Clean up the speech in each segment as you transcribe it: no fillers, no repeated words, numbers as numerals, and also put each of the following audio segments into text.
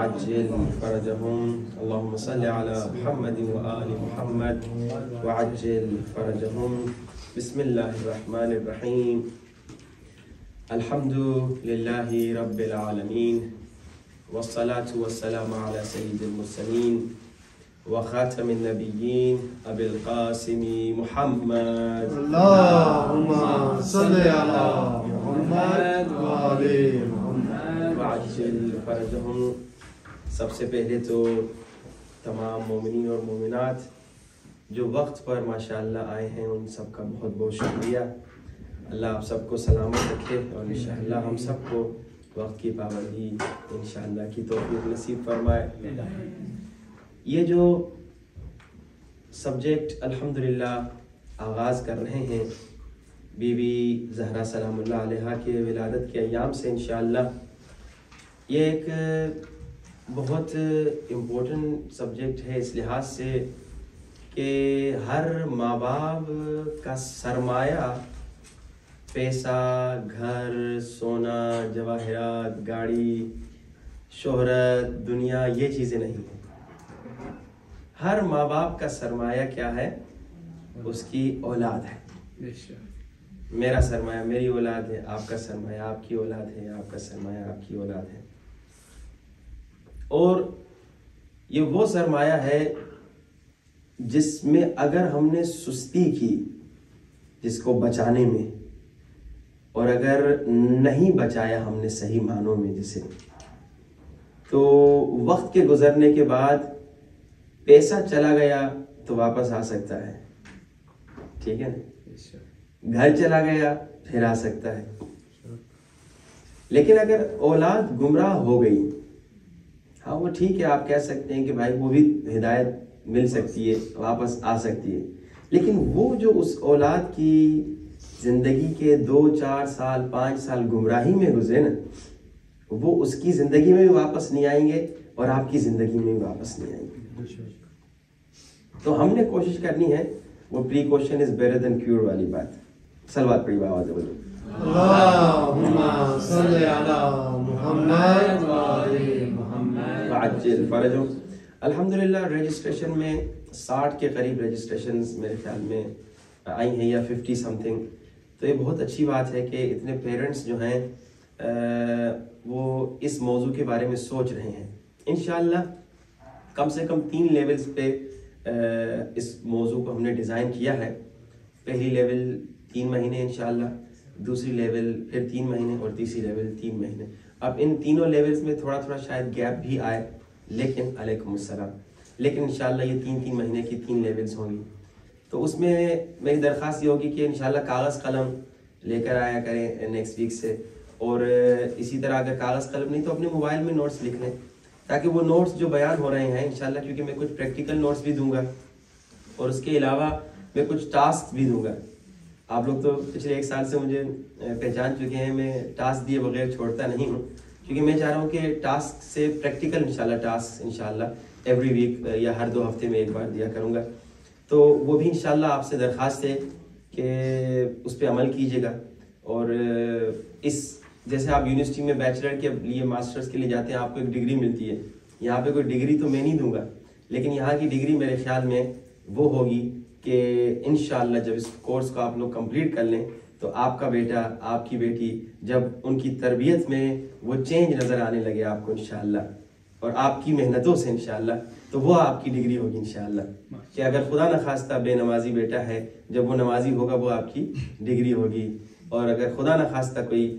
عجل فرجهم اللهم صل على محمد وآل محمد وعجل فرجهم. بسم الله الرحمن الرحيم. الحمد لله رب العالمين والصلاة والسلام على سيد المرسلين وخاتم النبيين أبي القاسم محمد. اللهم صل على محمد وآل محمد وعجل فرجهم. سب سے پہلے تو تمام مومنین اور مومنات جو وقت پر ماشاءاللہ آئے ہیں ان سب کا بہت بہت شکریہ. اللہ آپ سب کو سلامت رکھے اور انشاءاللہ ہم سب کو وقت کی پابندی انشاءاللہ کی توفیق نصیب فرمائے. یہ جو سبجیکٹ الحمدللہ آغاز کر رہے ہیں بی بی زہرا سلام اللہ علیہا کے ولادت کے ایام سے انشاءاللہ، یہ ایک بہت امپورٹنٹ سبجیکٹ ہے اس لحاظ سے کہ ہر ماں باپ کا سرمایہ پیسہ، گھر، سونا، جواہرات، گاڑی، شہرت، دنیا، یہ چیزیں نہیں ہیں. ہر ماں باپ کا سرمایہ کیا ہے؟ اس کی اولاد ہے. میرا سرمایہ میری اولاد ہے، آپ کا سرمایہ آپ کی اولاد ہے، آپ کا سرمایہ آپ کی اولاد ہے. اور یہ وہ سرمایہ ہے جس میں اگر ہم نے سستی کی جس کو بچانے میں، اور اگر نہیں بچایا ہم نے صحیح معنوں میں جسے، تو وقت کے گزرنے کے بعد پیسہ چلا گیا تو واپس آ سکتا ہے، ٹھیک ہے نا؟ گھر چلا گیا پھر آ سکتا ہے. لیکن اگر اولاد گمراہ ہو گئی، ہاں وہ ٹھیک ہے، آپ کہہ سکتے ہیں کہ بھائی وہ بھی ہدایت مل سکتی ہے، واپس آ سکتی ہے. لیکن وہ جو اس اولاد کی زندگی کے 2 4 سال 5 سال گمراہی میں گزرے نا، وہ اس کی زندگی میں بھی واپس نہیں آئیں گے اور آپ کی زندگی میں بھی واپس نہیں آئیں گے. تو ہم نے کوشش کرنی ہے وہ precaution is better than cure والی بات. صلوات پڑھی بآواز بولو. اللهم صل على محمد وآل محمد وعجل فرجهم. الحمدللہ رجسٹریشن میں 60 کے قریب رجسٹریشنز میرے خیال میں آئی ہیں یا 50 سم تھنگ. تو یہ بہت اچھی بات ہے کہ اتنے پیرنٹس جو ہیں وہ اس موضوع کے بارے میں سوچ رہے ہیں. انشاءاللہ کم سے کم 3 لیولز پہ اس موضوع کو ہم نے ڈیزائن کیا ہے. پہلی لیول 3 مہینے انشاءاللہ، دوسری لیول پھر 3 مہینے اور تیسری لیول 3 مہینے. اب ان تینوں لیولز میں تھوڑا تھوڑا شاید گیپ بھی آئے، لیکن علیکم السلام، لیکن انشاءاللہ یہ 3 مہینے کی 3 لیولز ہوں گی. تو اس میں میری درخواست یہ ہوگی کہ انشاءاللہ کاغذ قلم لے کر آیا کریں نیکسٹ ویک سے. اور اسی طرح اگر کاغذ قلم نہیں تو اپنے موبائل میں نوٹس لکھ لیں، تاکہ وہ نوٹس جو بیان ہو رہے ہیں انشاءاللہ، کیونکہ میں کچھ پریکٹیکل نوٹس بھی دوں گا اور اس کے علاوہ میں کچھ ٹاسک بھی دوں گا. آپ لوگ تو پچھلے 1 سال سے مجھے پہچان چکے ہیں، میں ٹاسک دیے بغیر چھوڑتا نہیں ہوں، کیونکہ میں چاہ رہا ہوں کہ ٹاسک سے پریکٹیکل انشاءاللہ ٹاسک انشاءاللہ ایوری ویک یا ہر 2 ہفتے میں 1 بار دیا کروں گا. تو وہ بھی انشاءاللہ آپ سے درخواست ہے کہ اس پہ عمل کیجیے گا. اور اس جیسے آپ یونیورسٹی میں بیچلر کے لیے ماسٹرز کے لیے جاتے ہیں، آپ کو ایک ڈگری ملتی ہے. یہاں پہ کوئی ڈگری تو میں نہیں دوں گا، لیکن یہاں کی ڈگری میرے خیال میں وہ ہوگی کہ انشاءاللہ جب اس کورس کو آپ لوگ کمپلیٹ کر لیں تو آپ کا بیٹا، آپ کی بیٹی جب ان کی تربیت میں وہ چینج نظر آنے لگے آپ کو انشاءاللہ، اور آپ کی محنتوں سے انشاءاللہ، تو وہ آپ کی ڈگری ہوگی انشاءاللہ. کہ اگر خدا نخواستہ بے نمازی بیٹا ہے، جب وہ نمازی ہوگا وہ آپ کی ڈگری ہوگی. اور اگر خدا نخواستہ کوئی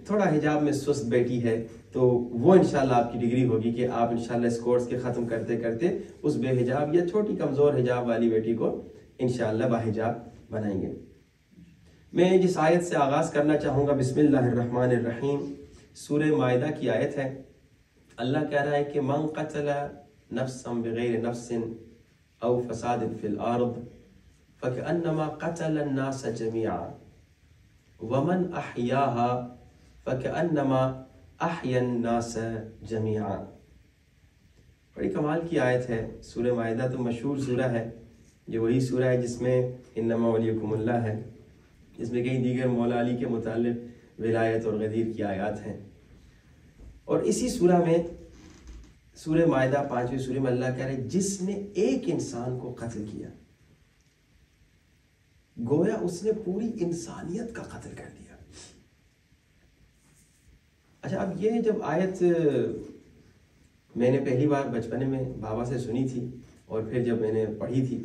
تھوڑا حجاب میں سست بیٹی ہے تو وہ انشاءاللہ آپ کی ڈگری ہوگی کہ آپ انشاءاللہ اس کورس کے ختم کرتے کرتے اس بے حجاب یا چھوٹی کمزور حجاب والی بیٹی کو انشاءاللہ باحجاب بنائیں گے. میں جس آیت سے آغاز کرنا چاہوں گا، بسم اللہ الرحمن الرحیم، سورہ مائدہ کی آیت ہے. اللہ کہہ رہا ہے کہ من قتل نفسا بغیر نفس او فساد فی الارض فکأنما قتل الناس جميعا ومن احیاها فکأنما احیا الناس جميعا. بڑی کمال کی آیت ہے. سورہ مائدہ تو مشہور سورہ ہے، یہ وہی سورہ ہے جس میں انما ولیکم اللہ ہے، جس میں کئی دیگر مولا علی کے متعلق ولایت اور غدیر کی آیات ہیں. اور اسی سورہ میں سورہ مائدہ 5ویں سورہ میں اللہ کہہ رہے جس نے ایک انسان کو قتل کیا گویا اس نے پوری انسانیت کا قتل کر دیا. اچھا، اب یہ جب آیت میں نے پہلی بار بچپنے میں بابا سے سنی تھی اور پھر جب میں نے پڑھی تھی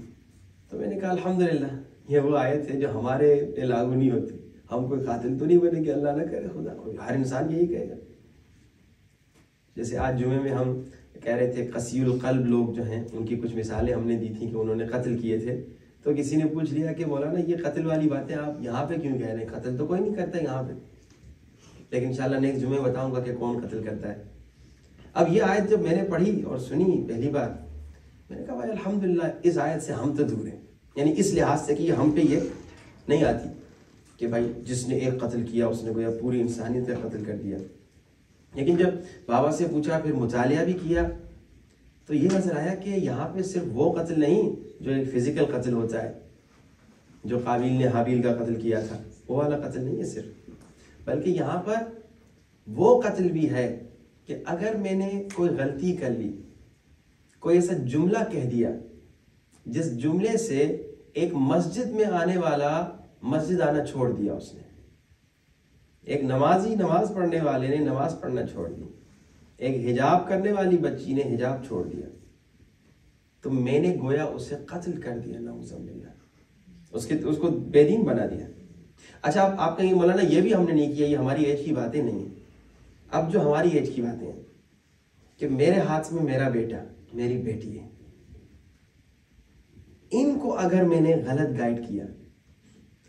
تو میں نے کہا الحمدللہ یہ وہ آیت ہے جو ہمارے پہ لاگو نہیں ہوتی. ہم کوئی قاتل تو نہیں بنے گے، اللہ نہ کرے خدا، ہر انسان یہی کہے گا. جیسے آج جمعے میں ہم کہہ رہے تھے قسی القلب لوگ جو ہیں ان کی کچھ مثالیں ہم نے دی تھیں کہ انہوں نے قتل کیے تھے. تو کسی نے پوچھ لیا کہ مولانا یہ قتل والی باتیں آپ یہاں پہ کیوں کہہ رہے ہیں؟ قتل تو کوئی نہیں کرتا یہاں پہ. لیکن انشاءاللہ نیکسٹ جمعے بتاؤں گا کہ کون قتل کرتا ہے. اب یہ آیت جب میں نے پڑھی اور سنی پہلی بار میں نے کہا بھائی الحمدللہ اس آیت سے ہم تو دور ہیں. یعنی اس لحاظ سے کہ یہ ہم پہ یہ نہیں آتی کہ بھائی جس نے ایک قتل کیا اس نے گویا پوری انسانیت کا قتل کر دیا. لیکن جب بابا سے پوچھا پھر مطالعہ بھی کیا تو یہ نظر آیا کہ یہاں پہ صرف وہ قتل نہیں جو ایک فزیکل قتل ہوتا ہے، جو قابیل نے حابیل کا قتل کیا تھا وہ والا قتل نہیں ہے صرف، بلکہ یہاں پر وہ قتل بھی ہے کہ اگر میں نے کوئی غلطی کر لی، کوئی ایسا جملہ کہہ دیا جس جملے سے ایک مسجد میں آنے والا مسجد آنا چھوڑ دیا، اس نے ایک نمازی نماز پڑھنے والے نے نماز پڑھنا چھوڑ دی، ایک حجاب کرنے والی بچی نے حجاب چھوڑ دیا، تو میں نے گویا اسے قتل کر دیا، نعوذ باللہ، اس کو بے دین بنا دیا. اچھا آپ کہیں مولانا یہ بھی ہم نے نہیں کیا، یہ ہماری ایج کی باتیں نہیں ہیں. اب جو ہماری ایج کی باتیں ہیں کہ میرے ہاتھ میں میرا بیٹا میری بیٹی ہے، ان کو اگر میں نے غلط گائیڈ کیا،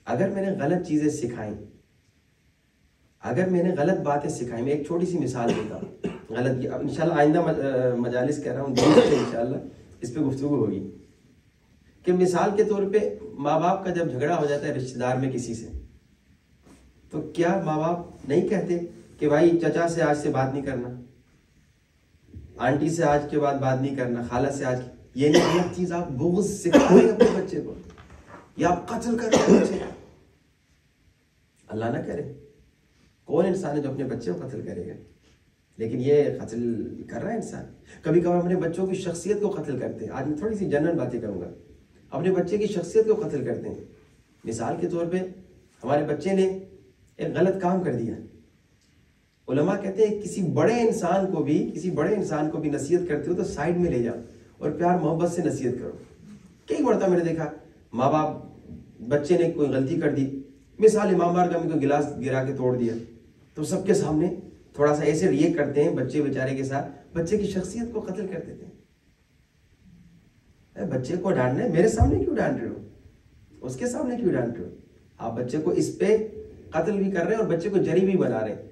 اگر میں نے غلط چیزیں سکھائیں، اگر میں نے غلط باتیں سکھائیں، میں ایک چھوٹی سی مثال دیتا ہوں غلط کی. اب انشاءاللہ آئندہ مجالس کہہ رہا ہوں انشاءاللہ اس پہ گفتگو ہوگی کہ مثال کے طور پہ ماں باپ کا جب جھگڑا ہو جاتا ہے رشتہ دار میں کسی سے، تو کیا ماں باپ نہیں کہتے کہ بھائی چچا سے آج سے بات نہیں کرنا، آنٹی سے آج کے بعد بات نہیں کرنا، خالہ سے آج یہ نہیں غلط چیز آپ بغض سکھا رہے ہیں اپنے بچے کو، یا آپ قتل کر رہے ہیں بچے. اللہ نہ کرے، کون انسان ہے جو اپنے بچے کو قتل کرے گا؟ لیکن یہ قتل کر رہا ہے انسان. کبھی کبھار اپنے بچوں کی شخصیت کو قتل کرتے ہیں. آج میں تھوڑی سی جنرل باتیں کروں گا. اپنے بچے کی شخصیت کو قتل کرتے ہیں. مثال کے طور پہ ہمارے بچے نے ایک غلط کام کر دیا، علماء کہتے ہیں کسی بڑے انسان کو بھی نصیحت کرتے ہو تو سائڈ میں لے جاؤ اور پیار محبت سے نصیحت کرو. کئی مرتبہ میں نے دیکھا ماں باپ، بچے نے کوئی غلطی کر دی، مثال امام بارگاہ میں کوئی گلاس گرا کے توڑ دیا، تو سب کے سامنے تھوڑا سا ایسے ریئیکٹ کرتے ہیں بچے بیچارے کے ساتھ، بچے کی شخصیت کو قتل کر دیتے ہیں. بچے کو ڈانٹنا ہے، میرے سامنے کیوں ڈانٹ رہے ہو، اس کے سامنے کیوں ڈانٹ رہے ہو؟ آپ بچے کو اس پہ قتل بھی کر رہے ہیں اور بچے کو جری بھی بنا رہے ہیں.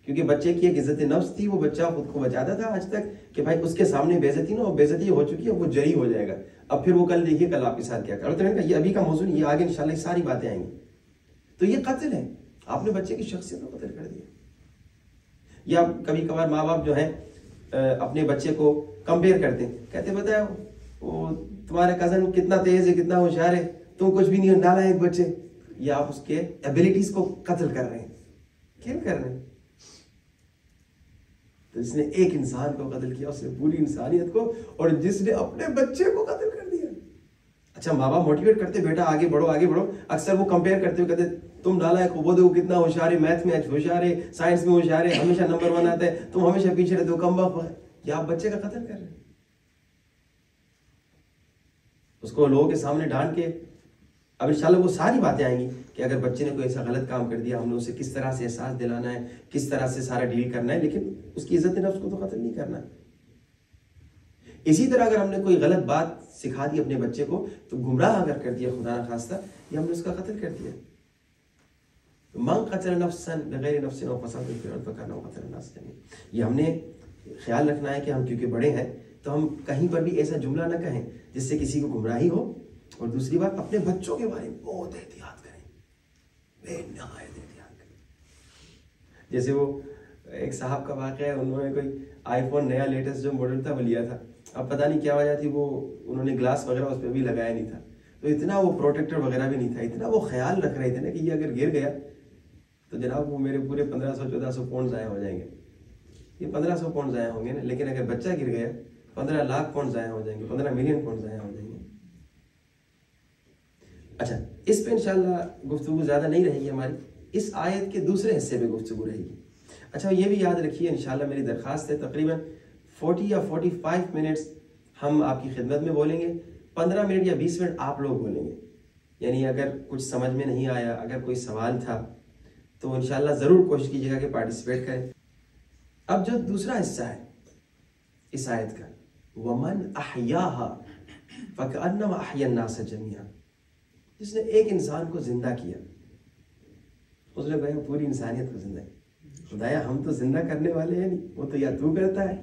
کیونکہ بچے کی ایک عزت نفس تھی، وہ بچہ خود کو بچاتا تھا آج تک کہ بھائی اس کے سامنے بے عزتی نہ ہو، بے عزتی ہو چکی ہے، وہ جری ہو جائے گا. اب پھر وہ کل دیکھیے کل آپ کے ساتھ کیا کرو. تو میں نے کہا یہ ابھی کا موضوع نہیں، یہ آگے انشاءاللہ ساری باتیں آئیں گی. تو یہ قتل ہے، آپ نے بچے کی شخصیت کو قتل کر دیا. یا کبھی کبھار ماں باپ جو ہیں اپنے بچے کو کمپیئر کرتے ہیں، کہتے بتایا وہ تمہارے کزن کتنا تیز ہے، کتنا ہوشیار ہے، تم کچھ بھی نہیں ہو، ڈالا ایک بچے. یا آپ اس کے ایبیلٹیز کو قتل کر رہے ہیں. کیوں کر رہے ہیں؟ تو جس نے ایک انسان کو قتل کیا اس نے پوری انسانیت کو، اور جس نے اپنے بچے کو قتل کر دیا. اچھا ماں باپ موٹیویٹ کرتے بیٹا آگے بڑھو آگے بڑھو، اکثر وہ کمپیئر کرتے ہوئے کہتے تم نالائق ہو، وہ دیکھو کتنا ہوشیار ہے، میتھ میں ہوشیار ہے، سائنس میں ہوشیار ہے، ہمیشہ نمبر 1 آتا ہے، تم ہمیشہ پیچھے رہتے ہو، کم وقت ہے. یا آپ بچے کا قتل کر رہے ہیں. اس کو لوگوں کے سامنے ڈانٹ کے، اب انشاءاللہ وہ ساری باتیں آئیں گی کہ اگر بچے نے کوئی ایسا غلط کام کر دیا ہم نے اسے کس طرح سے احساس دلانا ہے، کس طرح سے سارا ڈیل کرنا ہے. لیکن اس کی عزت نفس کو تو قتل نہیں کرنا. اسی طرح اگر ہم نے کوئی غلط بات سکھا دی اپنے بچے کو تو گمراہ اگر کر دیا خدا نخواستہ، یہ ہم نے اس کا قتل کر دیا. من قتل نفسا بغیر نفس او فساد فی الارض فکانما قتل الناس جميعا. یہ ہم نے خیال رکھنا ہے کہ ہم کیونکہ بڑے ہیں تو ہم کہیں پر بھی ایسا جملہ نہ کہیں جس سے کسی کو گمراہی ہو. اور دوسری بات اپنے بچوں کے بارے میں بہت احتیاط کریں، بے نہایت احتیاط کریں. جیسے وہ ایک صاحب کا واقعہ ہے، انہوں نے کوئی آئی فون نیا لیٹسٹ جو ماڈل تھا وہ لیا تھا. اب پتہ نہیں کیا وجہ تھی، وہ انہوں نے گلاس وغیرہ اس پہ بھی لگایا نہیں تھا، تو اتنا وہ پروٹیکٹر وغیرہ بھی نہیں تھا، اتنا وہ خیال رکھ رہے تھے نا کہ یہ اگر گر گیا تو جناب وہ میرے پورے 1500-1400 پاؤنڈ ضائع ہو جائیں گے. یہ 1500 پاؤنڈ ضائع ہوں گے نا. لیکن اگر بچہ گر گیا 15 لاکھ پاؤنڈ ضائع ہو جائیں گے, 15 ملین پاؤنڈ ضائع ہو جائیں گے. اچھا, اس پہ انشاءاللہ گفتگو زیادہ نہیں رہے گی ہماری, اس آیت کے دوسرے حصے پہ گفتگو رہے گی. اچھا, یہ بھی یاد رکھیے انشاءاللہ میری درخواست ہے, تقریباً 40 یا 45 منٹس ہم آپ کی خدمت میں بولیں گے, 15 منٹ یا 20 منٹ آپ لوگ بولیں گے. یعنی اگر کچھ سمجھ میں نہیں آیا, اگر کوئی سوال تھا تو انشاءاللہ ضرور کوشش کیجیے گا کہ پارٹیسپیٹ کریں. اب جو دوسرا حصہ ہے اس آیت کا, وَمَنْ أَحْيَاهَا فَكَأَنَّمَا أَحْيَا النَّاسَ جَمِيعًا, جس نے ایک انسان کو زندہ کیا, اس نے کہا پوری انسانیت کو زندہ کیا. خدایا ہم تو زندہ کرنے والے ہیں نہیں, وہ تو یا تو کرتا ہے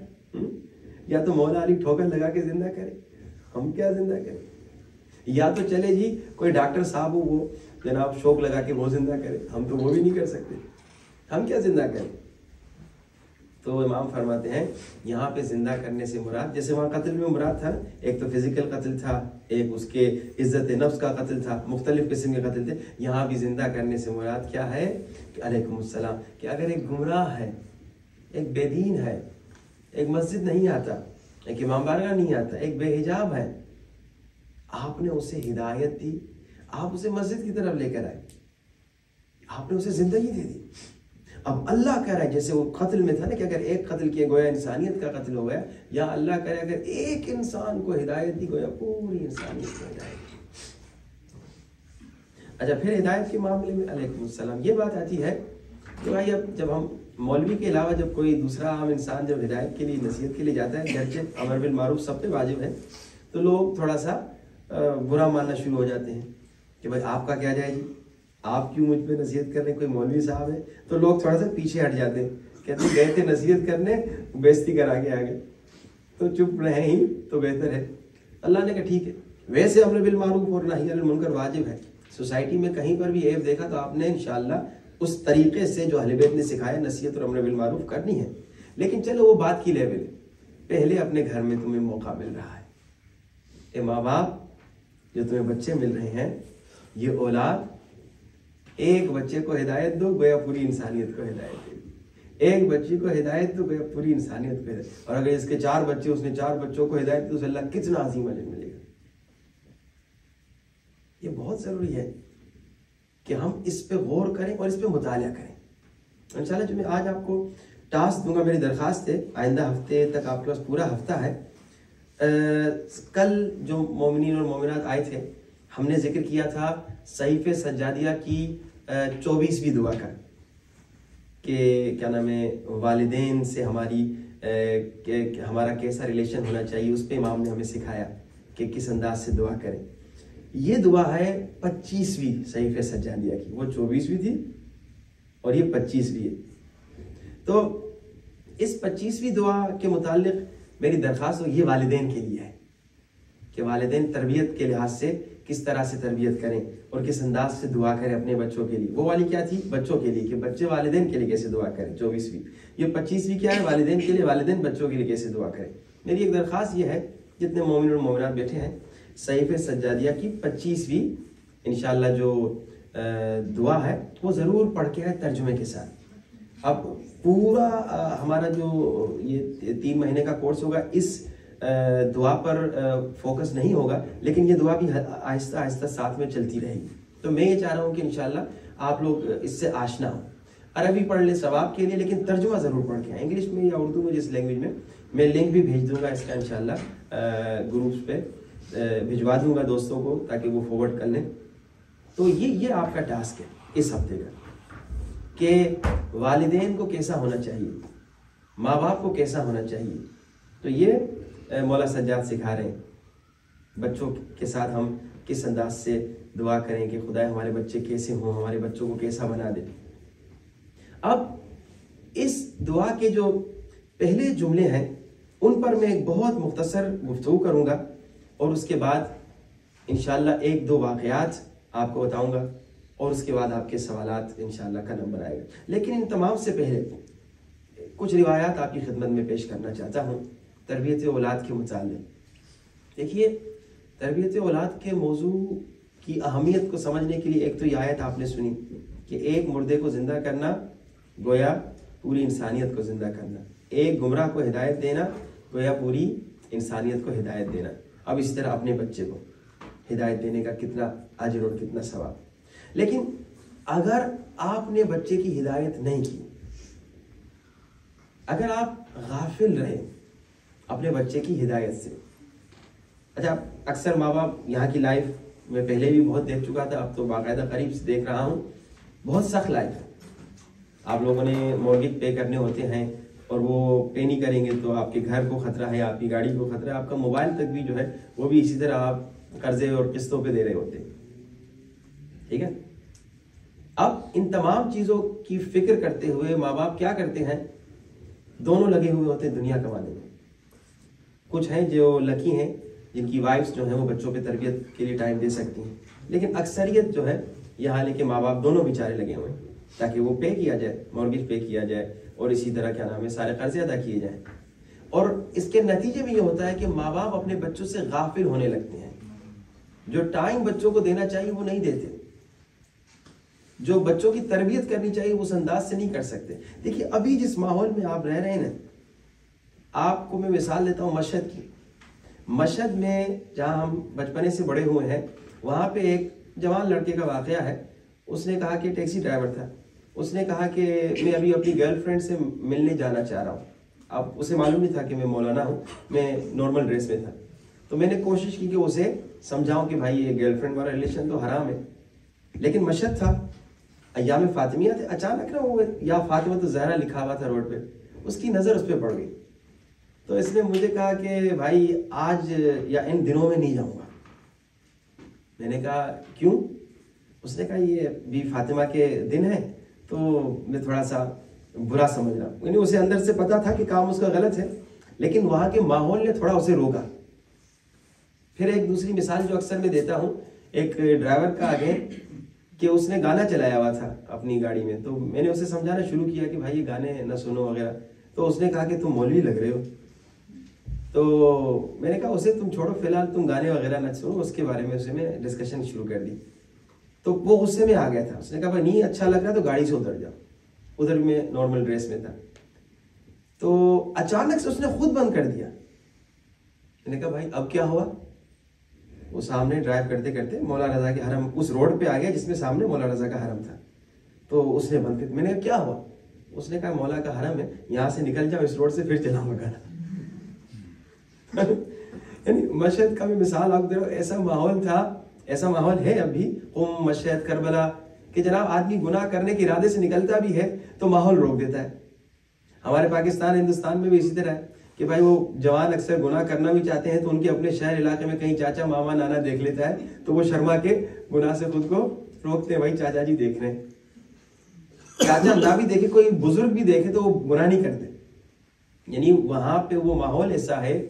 یا تو مولا علی ٹھوکر لگا کے زندہ کرے, ہم کیا زندہ کریں. یا تو چلے جی کوئی ڈاکٹر صاحب ہو وہ جناب شوق لگا کے وہ زندہ کرے, ہم تو وہ بھی نہیں کر سکتے, ہم کیا زندہ کریں. تو امام فرماتے ہیں یہاں پہ زندہ کرنے سے مراد, جیسے وہاں قتل میں مراد تھا, ایک تو فزیکل قتل تھا, ایک اس کے عزت نفس کا قتل تھا, مختلف قسم کے قتل تھے. یہاں بھی زندہ کرنے سے مراد کیا ہے کہ علیکم السلام, کہ اگر ایک گمراہ ہے, ایک بے دین ہے, ایک مسجد نہیں آتا, ایک امام بارگاہ نہیں آتا, ایک بے حجاب ہے, آپ نے اسے ہدایت دی, آپ اسے مسجد کی طرف لے کر آئے, آپ نے اسے زندگی دے دی. اب اللہ کہہ رہا ہے, جیسے وہ قتل میں تھا نا کہ اگر ایک قتل کیا گویا انسانیت کا قتل ہو گیا, یا اللہ کہہ رہا ہے اگر ایک انسان کو ہدایت دی گویا پوری انسانیت کو ہدایت دی. اچھا, پھر ہدایت کے معاملے میں علیکم السلام یہ بات آتی ہے کہ بھائی اب جب ہم مولوی کے علاوہ جب کوئی دوسرا عام انسان جب ہدایت کے لیے نصیحت کے لیے جاتا ہے, گرچہ امر بالمعروف سب پہ واجب ہے, تو لوگ تھوڑا سا برا ماننا شروع ہو جاتے ہیں کہ بھائی آپ کا کیا جائے جی, آپ کیوں مجھ پہ نصیحت کر رہے ہیں, کوئی مولوی صاحب ہے. تو لوگ تھوڑا سا پیچھے ہٹ جاتے ہیں, کہتے ہیں گئے تھے نصیحت کرنے, بےزتی کرا کے آگے, تو چپ رہیں ہی تو بہتر ہے. اللہ نے کہا ٹھیک ہے, ویسے امر بالمعروف اور نہی عن المنکر واجب ہے. سوسائٹی میں کہیں پر بھی عیب دیکھا تو آپ نے انشاءاللہ اس طریقے سے جو اہل بیت نے سکھایا نصیحت اور امر بالمعروف کرنی ہے. لیکن چلو وہ بات کی لیول, پہلے اپنے گھر میں تمہیں موقع مل رہا ہے. اے ماں باپ, جو تمہیں بچے مل رہے ہیں, یہ اولاد, ایک بچے کو ہدایت دو گویا پوری انسانیت کو ہدایت دے, ایک بچی کو ہدایت دو گویا پوری انسانیت کو ہدایت. اور اگر اس کے 4 بچے, اس نے 4 بچوں کو ہدایت دی تو اسے اللہ کتنا عظیم اجر ملے گا. یہ بہت ضروری ہے کہ ہم اس پہ غور کریں اور اس پہ مطالعہ کریں. انشاءاللہ جو میں آج آپ کو ٹاسک دوں گا, میری درخواست ہے آئندہ ہفتے تک آپ کے پاس پورا ہفتہ ہے. کل جو مومنین اور مومنات آئے تھے, ہم نے ذکر کیا تھا صحیفہ سجادیہ کی 24ویں دعا کا, کہ کیا نام ہے, والدین سے ہمارا کیسا ریلیشن ہونا چاہیے, اس پہ امام نے ہمیں سکھایا کہ کس انداز سے دعا کریں. یہ دعا ہے 25ویں صحیفہ سجادیہ کی, وہ 24ویں تھی اور یہ 25ویں ہے. تو اس 25ویں دعا کے متعلق میری درخواست یہ والدین کے لیے ہے کہ والدین تربیت کے لحاظ سے کس طرح سے تربیت کریں اور کس انداز سے دعا کریں اپنے بچوں کے لیے. وہ والی کیا تھی بچوں کے لیے, کہ بچے والدین کے لیے کیسے دعا کریں 24ویں. یہ 25ویں کیا ہے والدین کے لیے, والدین بچوں کے لیے کیسے دعا کریں. میری ایک درخواست یہ ہے, جتنے مومن اور مومنات بیٹھے ہیں, صحیفہ سجادیہ کی 25ویں انشاءاللہ جو دعا ہے وہ ضرور پڑھ کے ہے ترجمے کے ساتھ. اب پورا ہمارا جو یہ 3 مہینے کا کورس ہوگا اس دعا پر فوکس نہیں ہوگا, لیکن یہ دعا بھی آہستہ آہستہ ساتھ میں چلتی رہے گی. تو میں یہ چاہ رہا ہوں کہ انشاءاللہ آپ لوگ اس سے آشنا ہوں. عربی پڑھ لیں ثواب کے لیے, لیکن ترجمہ ضرور پڑھ کے, انگلش میں یا اردو میں جس لینگویج میں لنک بھی بھیج دوں گا اس کا انشاءاللہ گروپس پہ بھجوا دوں گا دوستوں کو تاکہ وہ فارورڈ کر لیں. تو یہ آپ کا ٹاسک ہے اس ہفتے کا, کہ والدین کو کیسا ہونا چاہیے, ماں باپ کو کیسا ہونا چاہیے. تو یہ مولا سجاد سکھا رہے ہیں, بچوں کے ساتھ ہم کس انداز سے دعا کریں کہ خدا ہمارے بچے کیسے ہوں, ہمارے بچوں کو کیسا بنا دے. اب اس دعا کے جو پہلے جملے ہیں ان پر میں ایک بہت مختصر گفتگو کروں گا, اور اس کے بعد انشاءاللہ 1-2 واقعات آپ کو بتاؤں گا, اور اس کے بعد آپ کے سوالات انشاءاللہ کا نمبر آئے گا. لیکن ان تمام سے پہلے کچھ روایات آپ کی خدمت میں پیش کرنا چاہتا ہوں تربیت اولاد کے متعلق. دیکھیے, تربیت اولاد کے موضوع کی اہمیت کو سمجھنے کے لیے ایک تو یہ آیت آپ نے سنی کہ ایک مردے کو زندہ کرنا گویا پوری انسانیت کو زندہ کرنا، ایک گمراہ کو ہدایت دینا گویا پوری انسانیت کو ہدایت دینا۔ اب اسی طرح اپنے بچے کو ہدایت دینے کا کتنا اجر اور کتنا ثواب۔ لیکن اگر آپ نے بچے کی ہدایت نہیں کی، اگر آپ غافل رہے اپنے بچے کی ہدایت سے، اچھا اکثر ماں باپ یہاں کی لائف میں پہلے بھی بہت دیکھ چکا تھا، اب تو باقاعدہ قریب سے دیکھ رہا ہوں، بہت سخت لائف ہے۔ آپ لوگوں نے مورگیج پے کرنے ہوتے ہیں اور وہ پے نہیں کریں گے تو آپ کے گھر کو خطرہ ہے، آپ کی گاڑی کو خطرہ ہے، آپ کا موبائل تک بھی جو ہے وہ بھی اسی طرح آپ قرضے اور قسطوں پہ دے رہے ہوتے ہیں، ٹھیک ہے۔ اب ان تمام چیزوں کی فکر کرتے ہوئے ماں باپ کیا کرتے ہیں، دونوں لگے ہوئے ہوتے ہیں دنیا کمانے میں۔ کچھ ہیں جو لکی ہیں جن کی وائفز جو ہیں وہ بچوں پہ تربیت کے لیے ٹائم دے سکتی ہیں، لیکن اکثریت جو ہے یہاں لے کے ماں باپ دونوں بیچارے لگے ہوئے ہیں تاکہ وہ پے کیا جائے، مورگیج پے کیا جائے اور اسی طرح کیا نام ہے سارے قرضے ادا کیے جائیں۔ اور اس کے نتیجے میں یہ ہوتا ہے کہ ماں باپ اپنے بچوں سے غافل ہونے لگتے ہیں، جو ٹائم بچوں کو دینا چاہیے وہ نہیں دیتے، جو بچوں کی تربیت کرنی چاہیے اس انداز سے نہیں کر سکتے۔ دیکھیے ابھی جس ماحول میں آپ رہ رہے ہیں نا، آپ کو میں مثال دیتا ہوں مشہد کی۔ مشہد میں جہاں ہم بچپنے سے بڑے ہوئے ہیں، وہاں پہ ایک جوان لڑکے کا واقعہ ہے۔ اس نے کہا کہ ٹیکسی ڈرائیور تھا، اس نے کہا کہ میں ابھی اپنی گرل فرینڈ سے ملنے جانا چاہ رہا ہوں۔ اب اسے معلوم نہیں تھا کہ میں مولانا ہوں، میں نارمل ڈریس میں تھا، تو میں نے کوشش کی کہ اسے سمجھاؤں کہ بھائی یہ گرل فرینڈ والا ریلیشن تو حرام ہے، لیکن مشہد تھا، ایام فاطمیہ تھے، اچانک نا وہ یا فاطمہ تو زہرا لکھا ہوا تھا روڈ پہ، اس کی نظر اس پہ پڑ گئی، تو اس نے مجھے کہا کہ بھائی آج یا ان دنوں میں نہیں جاؤں گا۔ میں نے کہا کیوں؟ اس نے کہا یہ بھی فاطمہ کے دن ہے تو میں تھوڑا سا برا سمجھ رہا ہوں، یعنی اسے اندر سے پتا تھا کہ کام اس کا غلط ہے، لیکن وہاں کے ماحول نے تھوڑا اسے روکا۔ پھر ایک دوسری مثال جو اکثر میں دیتا ہوں، ایک ڈرائیور کا آگے کہ اس نے گانا چلایا ہوا تھا اپنی گاڑی میں، تو میں نے اسے سمجھانا شروع کیا کہ بھائی یہ گانے نہ سنو وغیرہ، تو اس نے کہا کہ تم مولوی لگ رہے ہو۔ تو میں نے کہا اسے تم چھوڑو، فی الحال تم گانے وغیرہ نہ سنو، اس کے بارے میں اسے میں ڈسکشن شروع کر دی۔ تو وہ غصے میں آ گیا تھا، اس نے کہا بھائی نہیں اچھا لگ رہا تو گاڑی سے اتر جاؤ، ادھر میں نارمل ڈریس میں تھا، تو اچانک سے اس نے خود بند کر دیا۔ میں نے کہا بھائی اب کیا ہوا؟ وہ سامنے ڈرائیو کرتے کرتے مولا رضا کے حرم اس روڈ پہ آ گیا جس میں سامنے مولا رضا کا حرم تھا، تو اس نے بند کر، میں نے کہا کیا ہوا؟ اس نے کہا مولا کا حرم ہے، یہاں سے نکل جاؤ، اس روڈ سے پھر چلاؤں گا گانا۔ یعنی مشہد کا بھی مثال آپ دے رہے ہو، ایسا ماحول تھا، ایسا ماحول ہے اب بھی، قم، مشہد، کربلا، کہ جناب آدمی گناہ کرنے کے ارادے سے نکلتا بھی ہے تو ماحول روک دیتا ہے۔ ہمارے پاکستان ہندوستان میں بھی اسی طرح ہے کہ بھائی وہ جوان اکثر گناہ کرنا بھی چاہتے ہیں تو ان کے اپنے شہر علاقے میں کہیں چاچا ماما نانا دیکھ لیتا ہے تو وہ شرما کے گناہ سے خود کو روکتے ہیں، بھائی چاچا جی دیکھ رہے ہیں، چاچا نہ بھی دیکھے کوئی بزرگ بھی دیکھے تو وہ گناہ نہیں کرتے۔ یعنی وہاں پہ وہ ماحول ایسا ہے